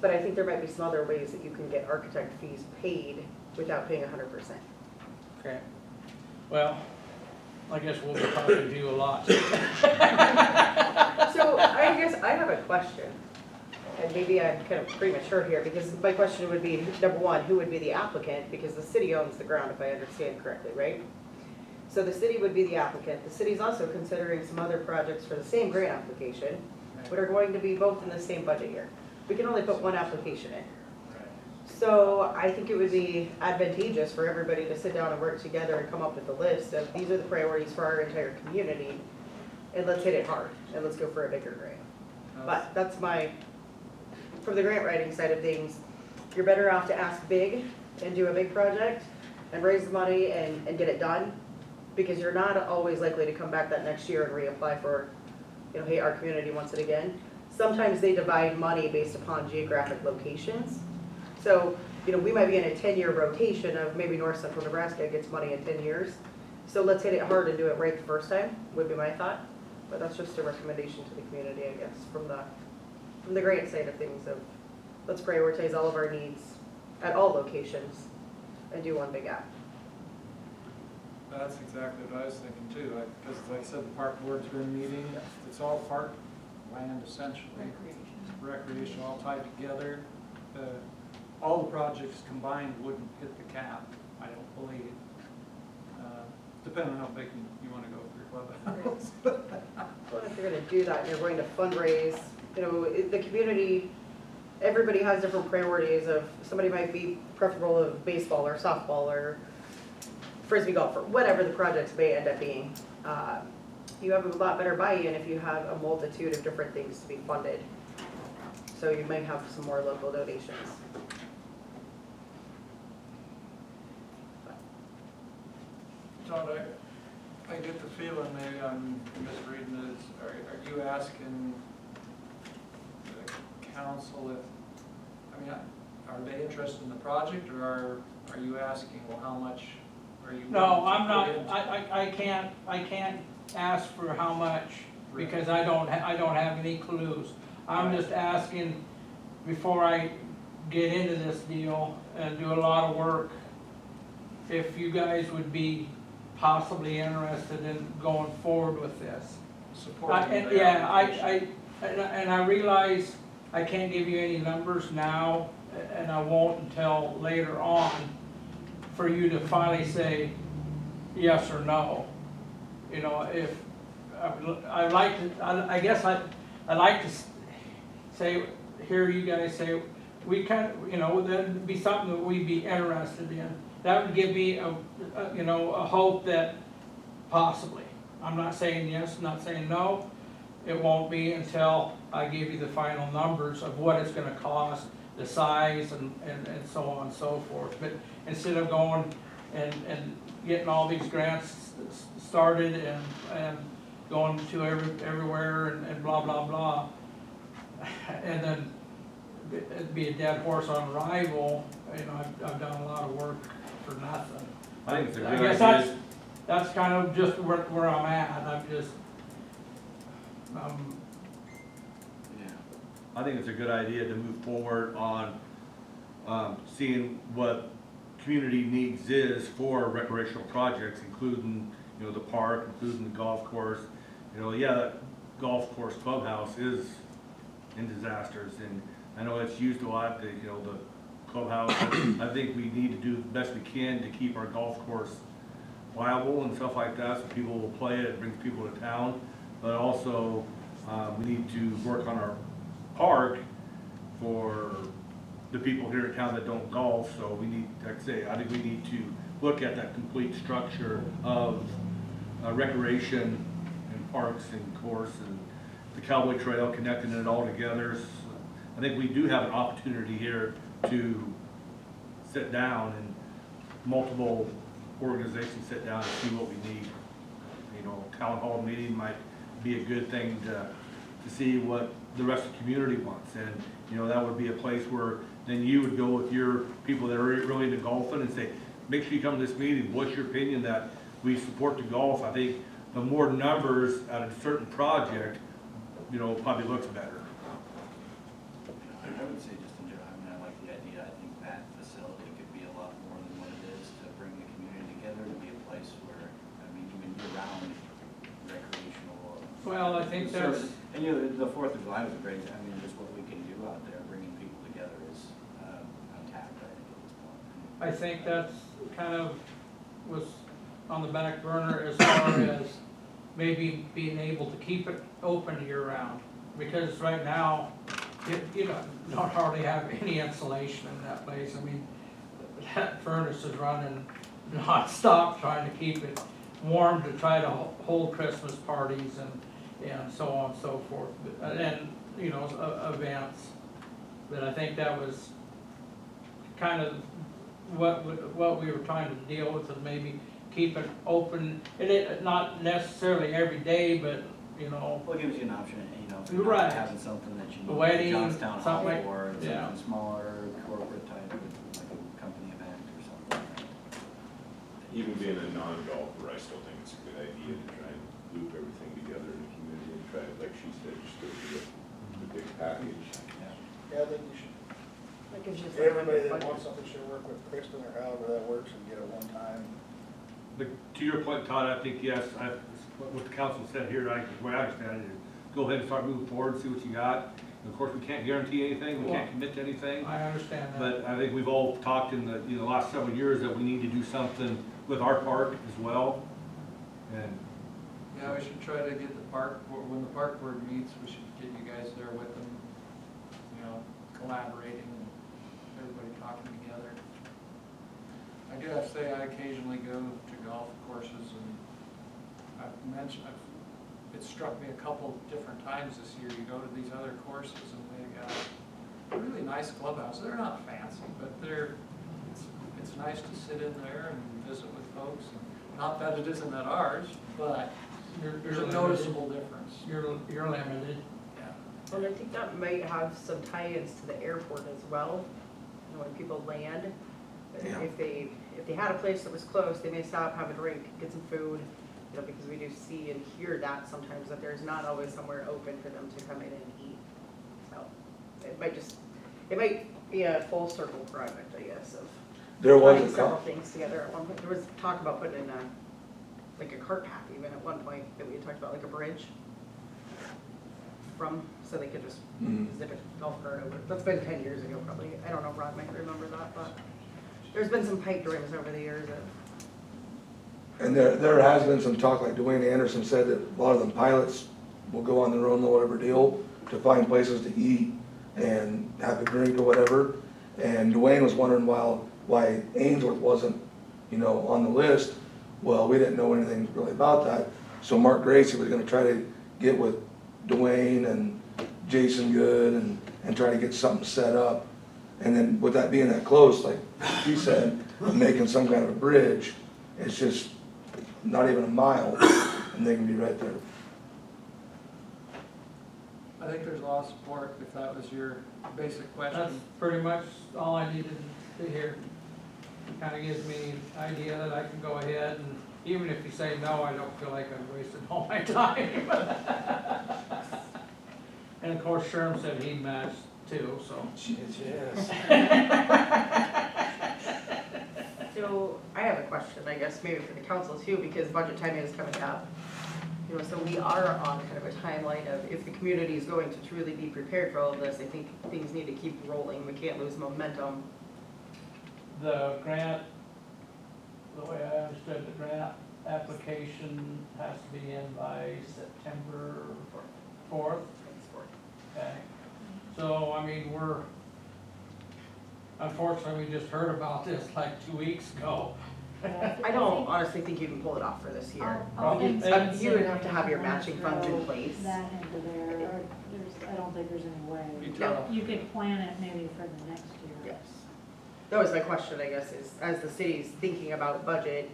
But I think there might be some other ways that you can get architect fees paid without paying 100%. Okay. Well, I guess we'll be talking to you a lot. So I guess I have a question, and maybe I'm kind of premature here, because my question would be, number one, who would be the applicant? Because the city owns the ground, if I understand correctly, right? So the city would be the applicant. The city's also considering some other projects for the same grant application, but are going to be both in the same budget year. We can only put one application in. So I think it would be advantageous for everybody to sit down and work together and come up with a list of these are the priorities for our entire community, and let's hit it hard, and let's go for a bigger grant. But that's from the grant writing side of things, you're better off to ask big and do a big project and raise the money and get it done, because you're not always likely to come back that next year and reapply for, you know, hey, our community wants it again. Sometimes they divide money based upon geographic locations. So, you know, we might be in a 10-year rotation of maybe North Central Nebraska gets money in 10 years. So let's hit it hard and do it right the first time, would be my thought. But that's just a recommendation to the community, I guess, from the grant side of things of let's prioritize all of our needs at all locations and do one big app. That's exactly what I was thinking too, because like I said, the park board's been meeting, it's all park land essentially. Recreation all tied together. All the projects combined wouldn't hit the cap, I don't believe. Depending on how big you want to go for your clubhouse. Well, if you're going to do that, you're going to fundraise you know, the community, everybody has different priorities of, somebody might be preferable of baseball or softball or frisbee golf or whatever the projects may end up being. You have a lot better buy-in if you have a multitude of different things to be funded. So you might have some more local donations. John, I get the feeling, maybe I'm misreading this, are you asking the council if, I mean, are they interested in the project, or are you asking, well, how much are you? No, willing to I'm not, put into- I can't ask for how much, because I don't have any clues. I'm just asking, before I get into this deal and do a lot of work, if you guys would be possibly interested in going forward with this. Supporting And, the yeah, application. and I realize I can't give you any numbers now, and I won't until later on, for you to finally say yes or no. You know, if, I'd like to, I guess I'd like to say, hear you guys say, we kind of, you know, that'd be something that we'd be interested in. That would give me you know, a hope that possibly. I'm not saying yes, not saying no. It won't be until I give you the final numbers of what it's gonna cost, the size, and so on and so forth. But instead of going and getting all these grants started and going to everywhere and blah, blah, blah, and then it'd be a dead horse on arrival, you know, I've done a lot of work for nothing. I think it's a I good guess idea. that's kind of just where I'm at. I'm just, Yeah. I think it's a good idea to move forward on seeing what community needs is for recreational projects, including, you know, the park, including the golf course. You know, yeah, that golf course clubhouse is in disasters, and I know it's used a lot, you know, the clubhouse. I think we need to do the best we can to keep our golf course viable and stuff like that, so people will play it, it brings people to town. But also, we need to work on our park for the people here in town that don't golf, so we need, like I say, I think we need to look at that complete structure of recreation and parks and course and the Cowboy Trail, connecting it all together. So I think we do have an opportunity here to sit down and multiple organizations sit down and see what we need. You know, town hall meeting might be a good thing to see what the rest of the community wants. And, you know, that would be a place where then you would go with your people that are really into golfing and say, make sure you come to this meeting, what's your opinion that we support the golf? I think the more numbers at a certain project, you know, probably looks better. I would say just in general, I mean, I like the idea. I think that facility could be a lot more than what it is, to bring the community together, to be a place where, I mean, even year-round recreational. well, I think that's, service. And you know, the 4th of July was a great, I mean, just what we can do out there, bringing people together is untapped, I think, at this point. I think that's kind of was on the back burner as far as maybe being able to keep it open year-round. Because right now, you don't hardly have any insulation in that place. I mean, that furnace is running non-stop trying to keep it warm to try to hold Christmas parties and so on and so forth. And, you know, events. But I think that was kind of what we were trying to deal with, is maybe keep it open. Not necessarily every day, but, you know. Well, it gives you an option, you know, if You're you're right. not having something that you A need, wedding, like Johnstown Hall, something like- or yeah. something smaller, corporate type, like a company event or something like that. Even being a non-golfer, I still think it's a good idea to try and loop everything together in the community and try, like she said, just go through the big package. Yeah, I think you should, That gives you some everybody that budget. wants something should work with Kristen or however that works and get it one time. But to your point, Todd, I think, yes, what the council said here, the way I understand it is, go ahead and start moving forward, see what you got. And of course, we can't guarantee anything, we can't commit to anything. I understand that. But I think we've all talked in the last several years that we need to do something with our park as well. And Yeah, we should try to get the park, when the park board meets, we should get you guys there with them, you know, collaborating and everybody talking together. I do have to say, I occasionally go to golf courses, and it struck me a couple different times this year, you go to these other courses and they got really nice clubhouses. They're not fancy, but it's nice to sit in there and visit with folks. Not that it isn't at ours, but there's a noticeable difference. You're limited. Yeah. And I think that might have some tie-ins to the airport as well, you know, when people land. Yeah. If they had a place that was close, they may stop, have a drink, get some food, you know, because we do see and hear that sometimes, that there's not always somewhere open for them to come in and eat. So it might be a full circle project, I guess, of There was putting a several couple, things together at one point. There was talk about putting in like a cart path even at one point, that we had talked about, like a bridge from, so they could just zip a golf cart over. That's been 10 years ago probably. I don't know, Rod might remember that, but there's been some pipe dreams over the years of. and there has been some talk, like Dwayne Anderson said, that a lot of them pilots will go on their own, whatever deal, to find places to eat and have a drink or whatever. And Dwayne was wondering why Ainsworth wasn't, you know, on the list. Well, we didn't know anything really about that. So Mark Gracie was gonna try to get with Dwayne and Jason Good and try to get something set up. And then with that being that close, like he said, making some kind of a bridge, it's just not even a mile, and they can be right there. I think there's a lot of support, if that was your basic That's question. pretty much all I needed to hear. Kind of gives me an idea that I can go ahead, and even if you say no, I don't feel like I've wasted all my time. And of course Sherm said he'd match too, so. So I have a question, I guess, maybe for the council too, because budget time is coming up. You know, so we are on kind of a timeline of, if the community is going to truly be prepared for all of this, I think things need to keep rolling. We can't lose momentum. The grant, the way I understood the grant application has to be in by September 4th. Okay, so I mean, unfortunately, we just heard about this like 2 weeks ago. I don't honestly think you can pull it off for this year. All things You would have to have your considered, matching funds in throw place. That into there, or I don't think there's any way. Be tough. You could plan it maybe for the next year. Yes. That was my question, I guess, is as the city's thinking about budget,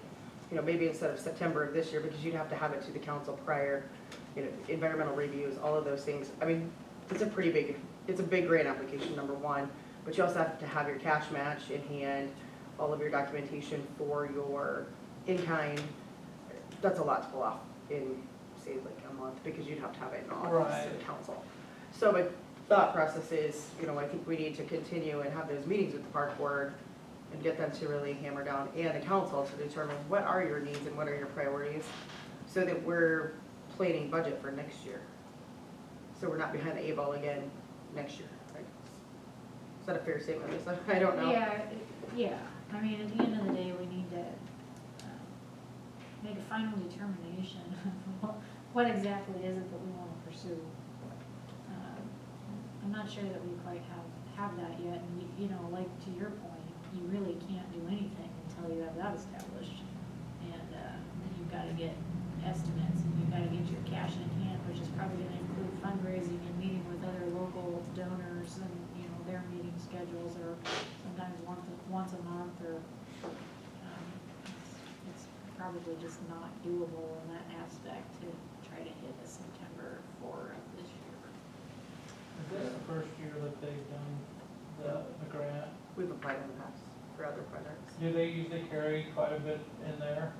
you know, maybe instead of September of this year, because you'd have to have it to the council prior, you know, environmental reviews, all of those things. I mean, it's a big grant application, number one, but you also have to have your cash match in hand, all of your documentation for your in-kind. That's a lot to pull off in, say, like a month, because you'd have to have it in office to the council. So my thought process is, you know, I think we need to continue and have those meetings with the park board and get them to really hammer down, and the council to determine what are your needs and what are your priorities, so that we're planning budget for next year. So we're not behind the 8 ball again next year, right? Is that a fair statement, Lisa? I don't know. Yeah, I mean, at the end of the day, we need to make a final determination of what exactly is it that we want to pursue. I'm not sure that we quite have that yet, and you know, like to your point, you really can't do anything until you have that established. And then you've got to get estimates, and you've got to get your cash in hand, which is probably going to include fundraising and meeting with other local donors, and you know, their meeting schedules are sometimes once a month, or it's probably just not doable in that aspect to try to hit a September 4 of this year. Is this the first year that they've done the grant? We've applied in the past for other projects. Do they usually carry quite a bit in there?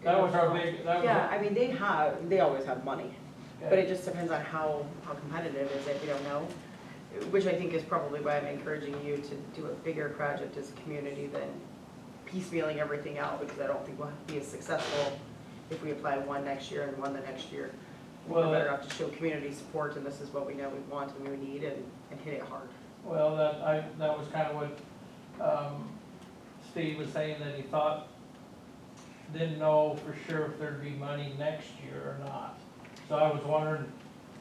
That was our big, that was. Yeah, I mean, they always have money, but it just depends on how competitive is it, we don't know. Which I think is probably why I'm encouraging you to do a bigger project as a community than piecemealing everything out, because I don't think we'll be as successful if we apply one next year and one the next year. We're better off to show community support, and this is what we know we want and we need, and hit it hard. Well, that was kind of what Steve was saying, that he thought didn't know for sure if there'd be money next year or not. So I was wondering,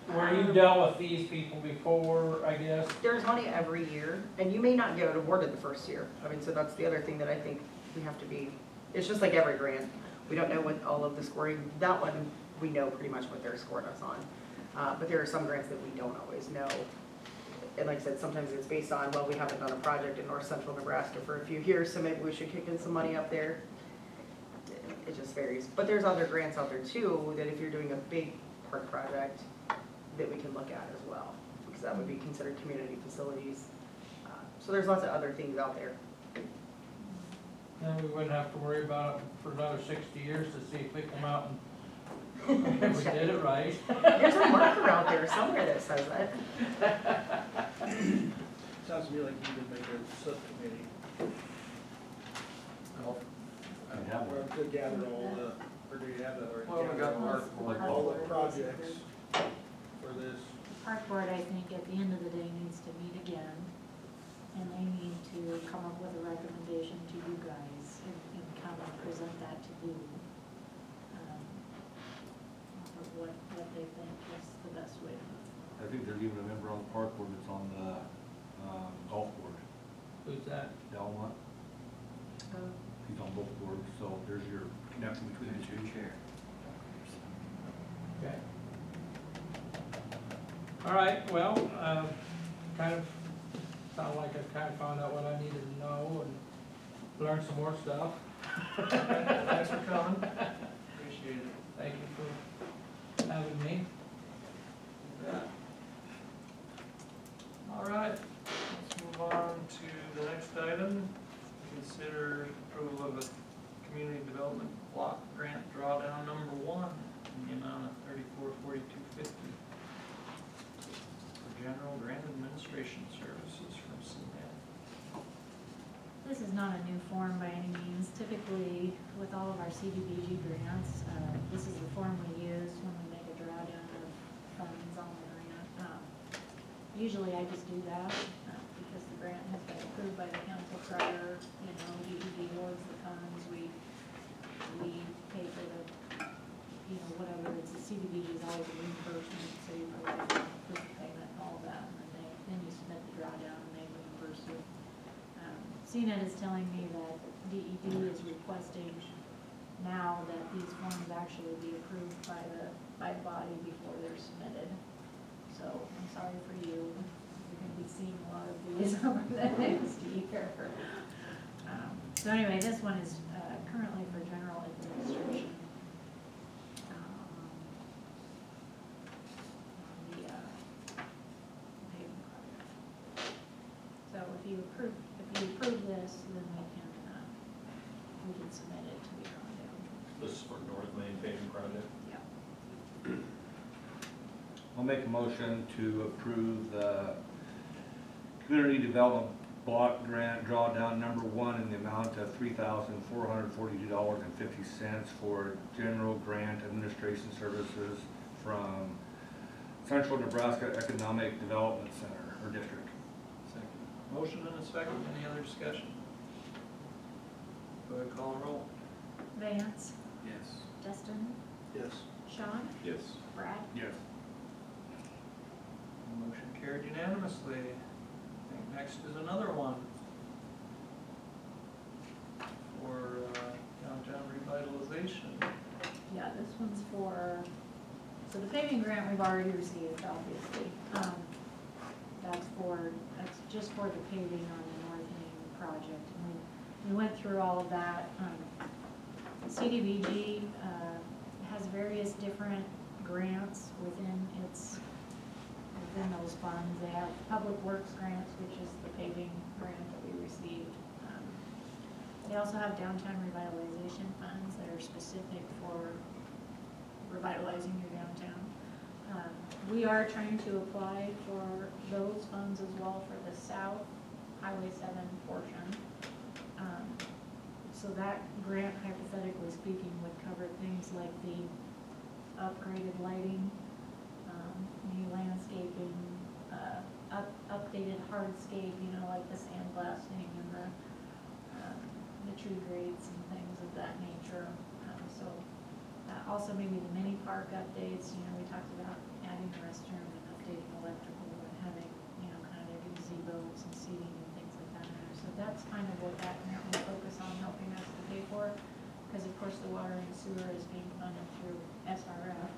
where you dealt with these people before, I guess? There's money every year, and you may not get it awarded the first year. I mean, so that's the other thing that I think we have to be, it's just like every grant. We don't know what all of the scoring, that one, we know pretty much what they're scored us on. But there are some grants that we don't always know. And like I said, sometimes it's based on, well, we haven't done a project in north central Nebraska for a few years, so maybe we should kick in some money up there. It just varies. But there's other grants out there too, that if you're doing a big park project, that we can look at as well, because that would be considered community facilities. So there's lots of other things out there. Then we wouldn't have to worry about it for another 60 years to see if we come out and if we did it right. There's a marker out there somewhere that says that. Sounds to me like you could make a subcommittee. Where to gather all the, or do you have the, or Well, we gather got all the projects for this? Park board, I think, at the end of the day, needs to meet again, and they need to come up with a recommendation to you guys and come and present that to you. Of what they think is the best way to move. I think there's even a member on the park board that's on the, golf board, Who's that? Delmont. He's on both boards, so there's your connection between the two. Okay. All right, well, kind of, sounded like I kind of found out what I needed to know and learned some more stuff. Thanks for coming. Appreciate it. Thank you for having me. Yeah. All right, let's move on to the next item. Consider approval of a community development block grant drawdown number 1 in the amount of $34,4250 for general grant administration services from CNET. This is not a new form by any means. Typically, with all of our CDBG grants, this is the form we use when we make a drawdown of funds on the grant. Usually I just do that because the grant has been approved by the council prior, DED awards the funds, we pay for the, whatever, it's a CDBG is always a reimbursement, so you provide proof of payment and all that, and then you submit the drawdown and they reimburse you. CNET is telling me that DED is requesting now that these forms actually be approved by the body before they're submitted. So I'm sorry for you, you're gonna be seeing a lot of these over the next year. So anyway, this one is currently for general administration. The paving project. So if you approve this, then we can submit it to be drawn down. This is for North Main paving project. Yeah. I'll make a motion to approve the community development block grant drawdown number 1 in the amount of $3,442.50 for general grant administration services from Central Nebraska Economic Development Center, or district. Second. Motion and a second. Any other discussion? Go ahead, call the roll. Vance, Yes. Justin, Yes. Sean, Yes. Brad. Yes. Motion carried unanimously. I think next is another one for downtown revitalization. Yeah, this one's for, so the paving grant we've already received, obviously. That's just for the paving on the North Main project. And we went through all of that. CDBG has various different grants within those funds. They have Public Works grants, which is the paving grant that we received. They also have downtown revitalization funds that are specific for revitalizing your downtown. We are trying to apply for those funds as well for the South Highway 7 portion. So that grant, hypothetically speaking, would cover things like the upgraded lighting, new landscaping, updated hardscape, like the sandblasting and the tree grades and things of that nature. So, also maybe the mini park updates, you know, we talked about adding a restroom and updating electrical and having, you know, kind of gazebos and seating and things like that in there. So that's kind of what that grant will focus on helping us to pay for, because of course the water and sewer is being funded through SRF.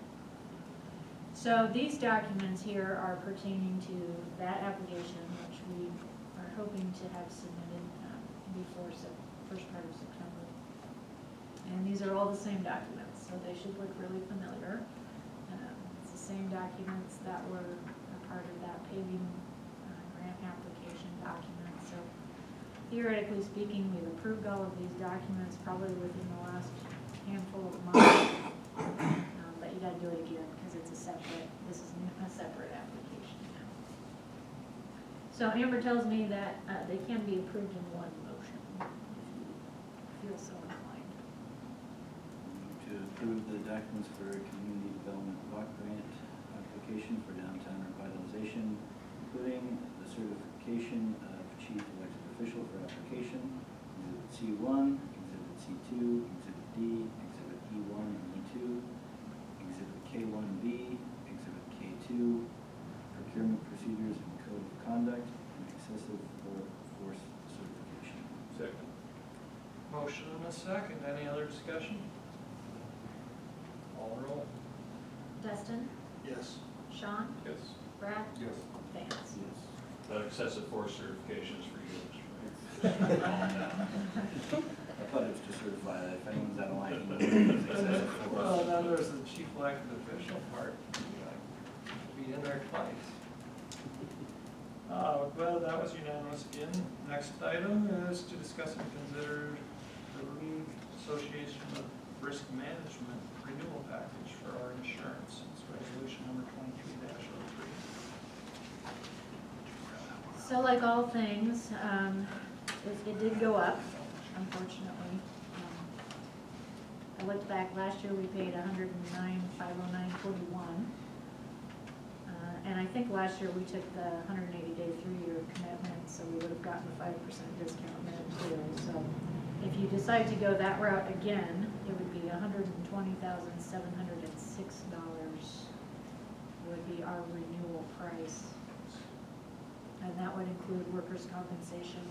So these documents here are pertaining to that application, which we are hoping to have submitted before first part of September. And these are all the same documents, so they should look really familiar. It's the same documents that were a part of that paving grant application document. So theoretically speaking, we've approved all of these documents probably within the last handful of months. But you gotta do it again, because it's this is a separate application now. So Amber tells me that they can be approved in one motion, if you feel so inclined. To approve the documents for a community development block grant application for downtown revitalization, including the certification of chief elected official for application, Exhibit C1, Exhibit C2, Exhibit D, Exhibit E1 and E2, Exhibit K1B, Exhibit K2, procurement procedures and code of conduct, and excessive force certification. Second. Motion and a second. Any other discussion? All roll. Dustin? Yes. Sean? Yes. Brad? Yes. Vance? Yes. That excessive force certification is for you. I thought it was to certify that if anyone's out of line, he knows it's excessive Well, force. then there's the chief elected official part, be in there twice. Well, that was unanimous again. Next item is to discuss and consider the League Association of Risk Management renewal package for our insurance. It's resolution number 23-03. So like all things, it did go up, unfortunately. I looked back, last year we paid $109,509.41. And I think last year we took the 180-day 3-year commitment, so we would have gotten a 5% discount then too. So if you decide to go that route again, it would be $120,706 would be our renewal price. And that would include workers' compensation,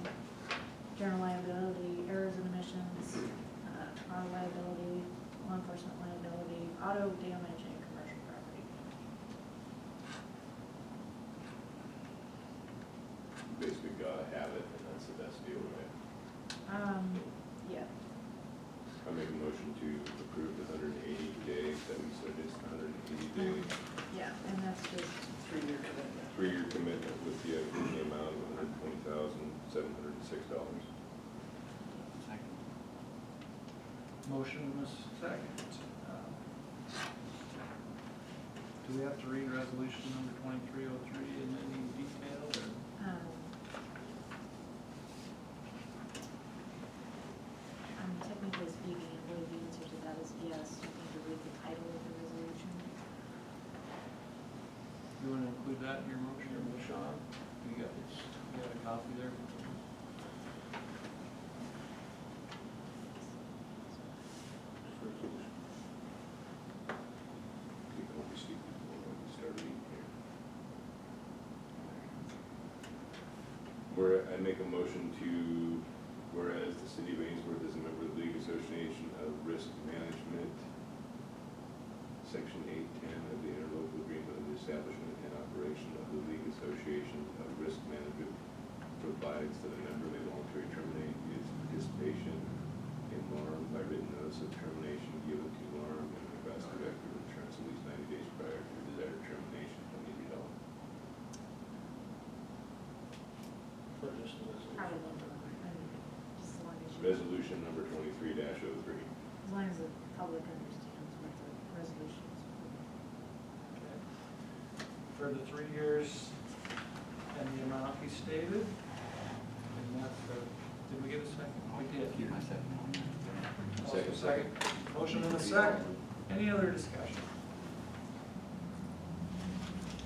general liability, errors and omissions, our liability, law enforcement liability, auto damage, and commercial property. Basically gotta have it, and that's the best deal, right? Yeah. I make a motion to approve the 180 day, that we said it's 180 day, Yeah, and that's just 3-year commitment. 3-year commitment with the amount of $120,706. Second. Motion and a second. Do we have to read resolution number 2303 in any detail, or? Technically speaking, I believe the answer to that is yes. You need to read the title of the resolution. You want to include that in your motion, Sean? You got a copy there? Where I make a motion to, whereas the city of Ainsworth is a member of the League Association of Risk Management, Section 810 of the interlocal agreement of the establishment and operation of the League Association of Risk Management provides that a member may voluntarily terminate his participation in LARM by written notice of termination given to LARM and the Nebraska Director of Insurance at least 90 days prior to the desired termination of the result. For just the resolution. Probably won't go on. Just as long as you, Resolution number 23-03. as long as the public understands what the resolution is. Okay. For the 3 years and the amount he stated. And that's, did we get a second? We did. My second one. Second. Motion and a second. Any other discussion?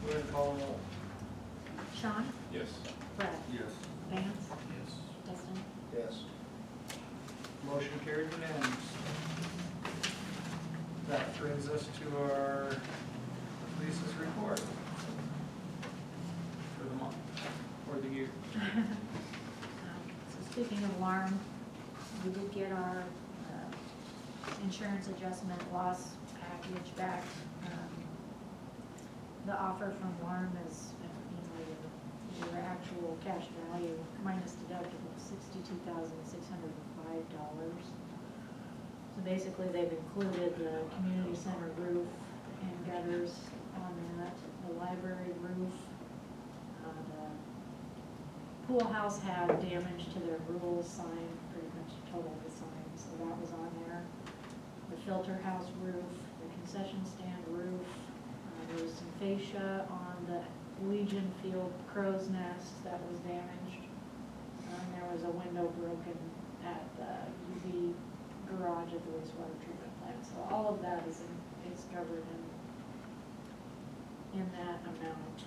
We're going to call roll. Sean? Yes. Brad? Yes. Vance? Yes. Dustin? Yes. Motion carried unanimously. That brings us to our Lisa's report for the month, or the year. So speaking of alarm, we did get our insurance adjustment loss package back. The offer from alarm is, your actual cash value minus deductible, $62,605. So basically, they've included the community center roof and gutters on that, the library roof. The pool house had damage to their rules sign, pretty much total the sign, so that was on there. The filter house roof, the concession stand roof, there was some fascia on the Legion Field crow's nest that was damaged. There was a window broken at the UV garage at the wastewater treatment plant. So all of that is covered in that amount.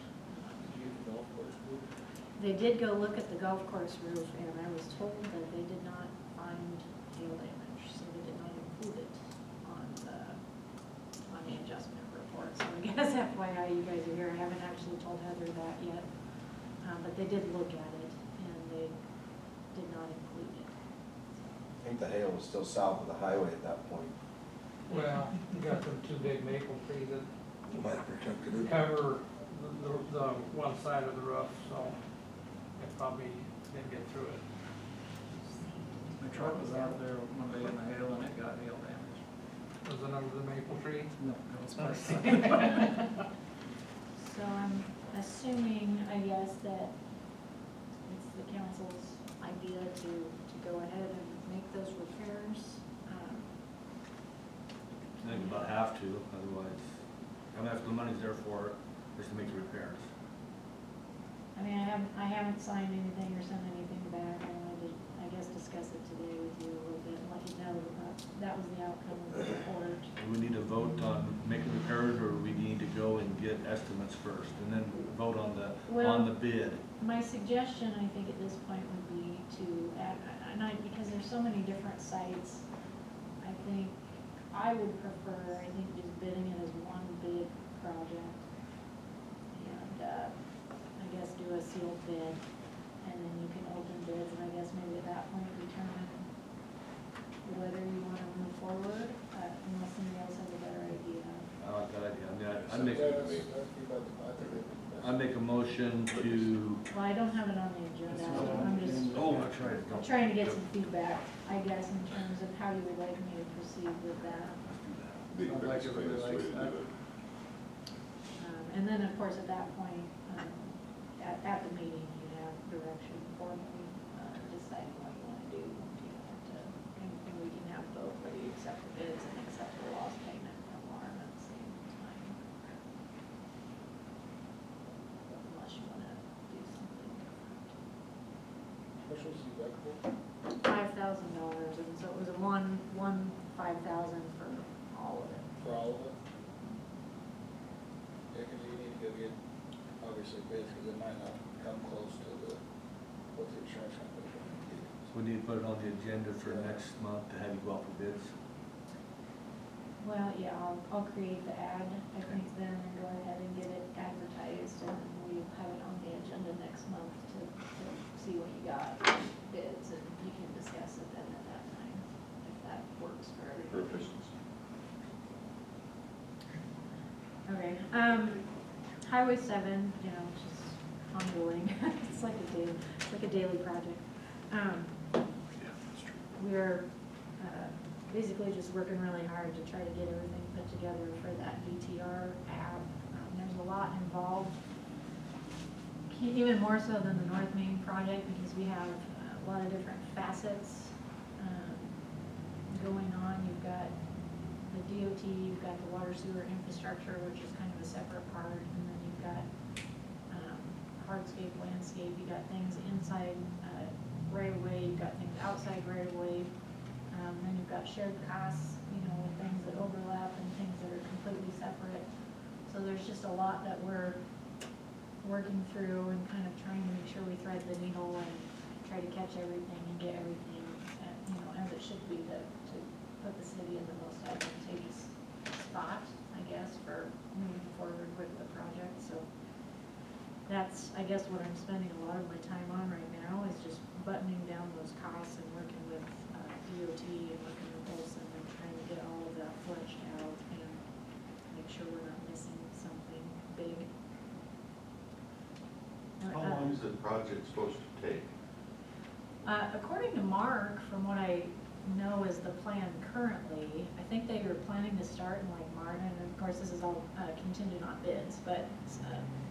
They did go look at the golf course roof, and I was told that they did not find hail damage, so they did not include it on the adjustment report. So I guess FYI, you guys are here. I haven't actually told Heather that yet, but they did look at it, and they did not include it. I think the hail was still south of the highway at that point. Well, you got them two big maple trees that Might have protected it. cover the one side of the roof, so it probably didn't get through it. My truck was out there one day in the hail and it got hail damage. Was it under the maple tree? No, it was my Okay. side. So I'm assuming, I guess, that it's the council's idea to go ahead and make those repairs. I think about have to, otherwise, I mean, if the money's there for it, just to make the repairs. I mean, I haven't signed anything or sent anything back. I wanted to, I guess, discuss it today with you a little bit and let you know that was the outcome of the report. Do we need to vote on making repairs, or we need to go and get estimates first, and then vote on the bid? My suggestion, I think, at this point would be to add, because there's so many different sites, I think I would prefer, just bidding it as one big project. And, I guess do a sealed bid, and then you can open bids, and I guess maybe at that point determine whether you wanna move forward, unless somebody else has a better idea. I like that idea. I mean, I'd make a motion to, Well, I don't have it on the agenda, so I'm just that's right. trying to get some feedback, I guess, in terms of how you would like me to proceed with that. Be the Sounds like quickest, everybody cleanest way likes to that. do it. And then, of course, at that point, at the meeting, you have direction formally deciding what you want to do. And we can have both, whether you accept the bids and accept the loss payment from alarm at the same time. Unless you want to do something different. $5,000, and so it was a one $5,000 for all of it. For all of it? Yeah, cause you need to go get, obviously, bids, cause it might not come close to what the insurance company's gonna give. So we need to put it on the agenda for next month to have you go out for bids. Well, yeah, I'll create the ad, I think, then, and go ahead and get it advertised, and we'll have it on the agenda next month to see what you got, bids, and you can discuss it then at that time, if that works for everybody. Perfect. Okay, Highway 7, just ongoing, it's like a daily project. We're basically just working really hard to try to get everything put together for that DTR app. There's a lot involved, even more so than the North Main project, because we have a lot of different facets going on. You've got the DOT, you've got the water sewer infrastructure, which is kind of a separate part, and then you've got hardscape, landscape, you got things inside right of way, you've got things outside right of way, then you've got shared costs, with things that overlap and things that are completely separate. So there's just a lot that we're working through and kind of trying to make sure we thread the needle and try to catch everything and get everything, as it should be to put the city in the most advantageous spot, I guess, for moving forward with the project, so. That's, I guess, what I'm spending a lot of my time on right now, is just buttoning down those costs and working with DOT and working with Olson and trying to get all of that fleshed out and make sure we're not missing something big. How long is the project supposed to take? According to Mark, from what I know is the plan currently, I think they were planning to start in like March, and of course this is all contingent on bids, but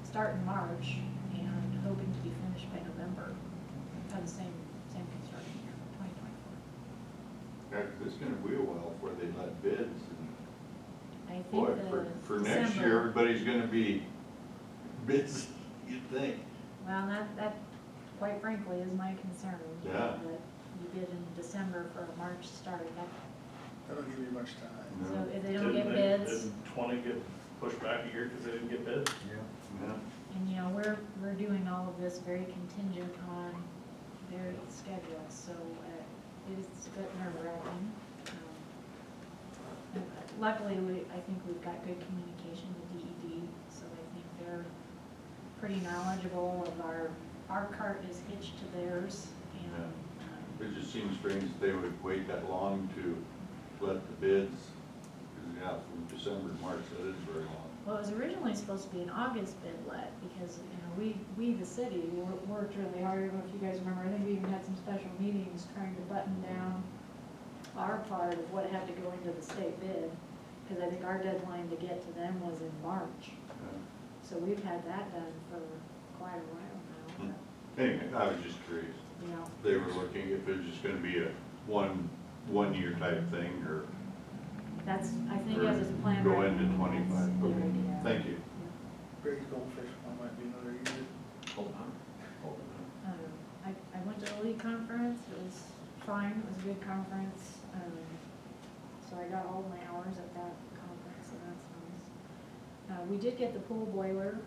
start in March and hoping to be finished by November of the same construction year, 2024. Yeah, 'cause it's gonna be a while before they let bids, and I think boy, the for next December- year, everybody's gonna be busy, you'd think. Well, that quite frankly is my concern. Yeah. That you bid in December for a March start. That'll give you much time. So if they don't get bids, Didn't 20 get pushed back a year because they didn't get bids? Yeah. and you know, we're doing all of this very contingent on their schedule, so it is a bit nerve-wracking. Luckily, I think we've got good communication with DED, so I think they're pretty knowledgeable of our cart is hitched to theirs, and, It just seems strange that they would wait that long to let the bids, because, yeah, from December to March, that is very long. well, it was originally supposed to be an August bid let, because, you know, we, the city, worked really hard. I don't know if you guys remember, I think we even had some special meetings trying to button down our part of what had to go into the state bid, because I think our deadline to get to them was in March. So we've had that done for quite a while now, Anyway, I was just curious. but, you know. They were looking if it was just gonna be a one-year type thing, or That's, I think as it's planned. go right into now, 25. that's the Okay. idea. Thank you. Great Goldfish one might be another year. Hold on. I went to the league conference, it was fine, it was a good conference, so I got all my hours at that conference, so that's nice. We did get the pool boiler,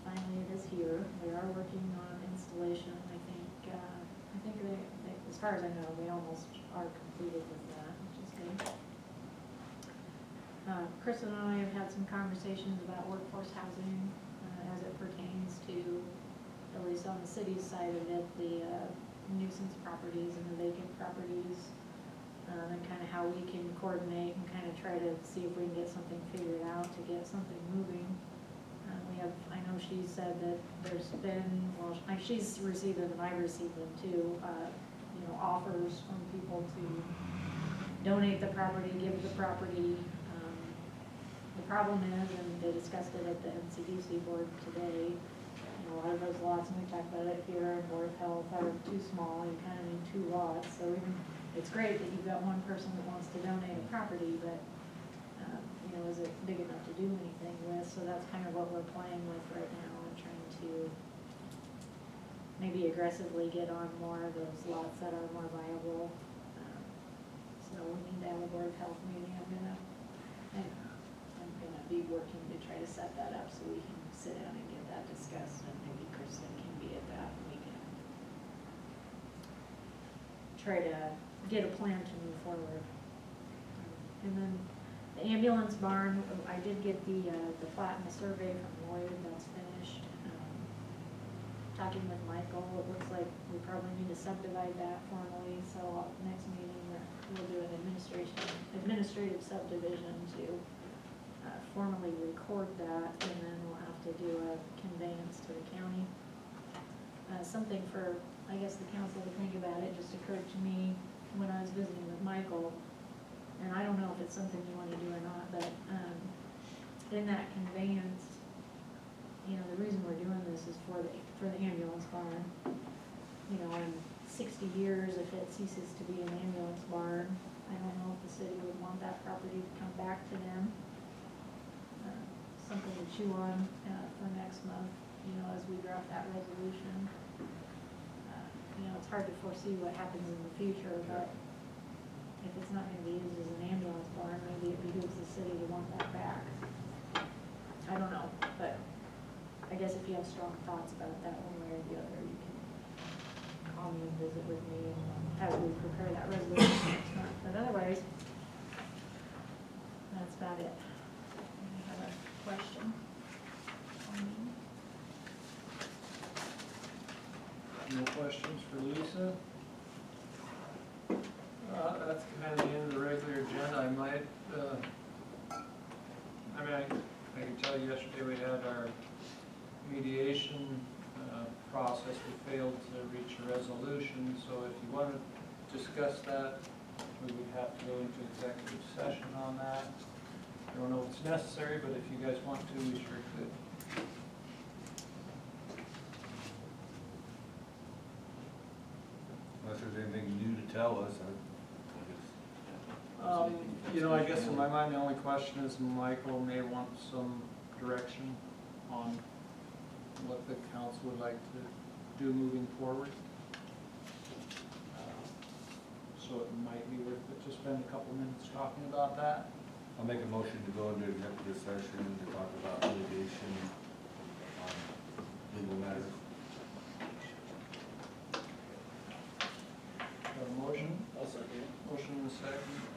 finally it is here, they are working on installation, I think they, as far as I know, they almost are completed with that, which is good. Chris and I have had some conversations about workforce housing, as it pertains to, at least on the city's side of it, the nuisance properties and the vacant properties, and kind of how we can coordinate and kind of try to see if we can get something figured out to get something moving. I know she said that there's been, well, she's received them and I received them too, you know, offers from people to donate the property, give the property. The problem is, and they discussed it at the NCDC board today, a lot of those lots, and we talked about it here in Board of Health, are too small, you kind of need 2 lots, so even, it's great that you've got one person that wants to donate a property, but, you know, is it big enough to do anything with, so that's kind of what we're playing with right now, and trying to maybe aggressively get on more of those lots that are more viable. So we need to have a Board of Health meeting, I'm gonna be working to try to set that up so we can sit down and get that discussed, and maybe Kristen can be at that, and we can try to get a plan to move forward. And then the ambulance barn, I did get the plat and the survey from Lloyd, that's finished. Talking with Michael, it looks like we probably need to subdivide that formally, so next meeting, we'll do an administrative subdivision to formally record that, and then we'll have to do a conveyance to the county. Something for, I guess, the council to think about, it just occurred to me when I was visiting with Michael, and I don't know if it's something you want to do or not, but in that conveyance, you know, the reason we're doing this is for the ambulance barn. You know, in 60 years, if it ceases to be an ambulance barn, I don't know if the city would want that property to come back to them. Something to chew on for next month, you know, as we draft that resolution. You know, it's hard to foresee what happens in the future, but if it's not gonna be used as an ambulance barn, maybe it behooves the city to want that back. I don't know, but I guess if you have strong thoughts about that one way or the other, you can call me and visit with me as we prepare that resolution next month. But otherwise, that's about it. question? No questions for Lisa? That's kind of the end of the regular agenda. I might, I can tell you yesterday we had our mediation process. We failed to reach a resolution, so if you want to discuss that, we would have to go into executive session on that. I don't know if it's necessary, but if you guys want to, we sure could. Unless there's anything new to tell us, I guess in my mind, the only question is Michael may want some direction on what the council would like to do moving forward. So it might be worth it to spend a couple minutes talking about that. I'll make a motion to go into executive session to talk about litigation on legal matters. Got a motion? I'll second. Motion and a second.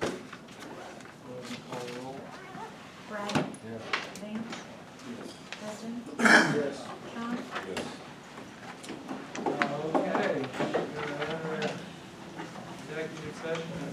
Go ahead and call the roll. Brad, Yeah. Vance, Justin, Yes. Sean, Yes. Okay. Executive session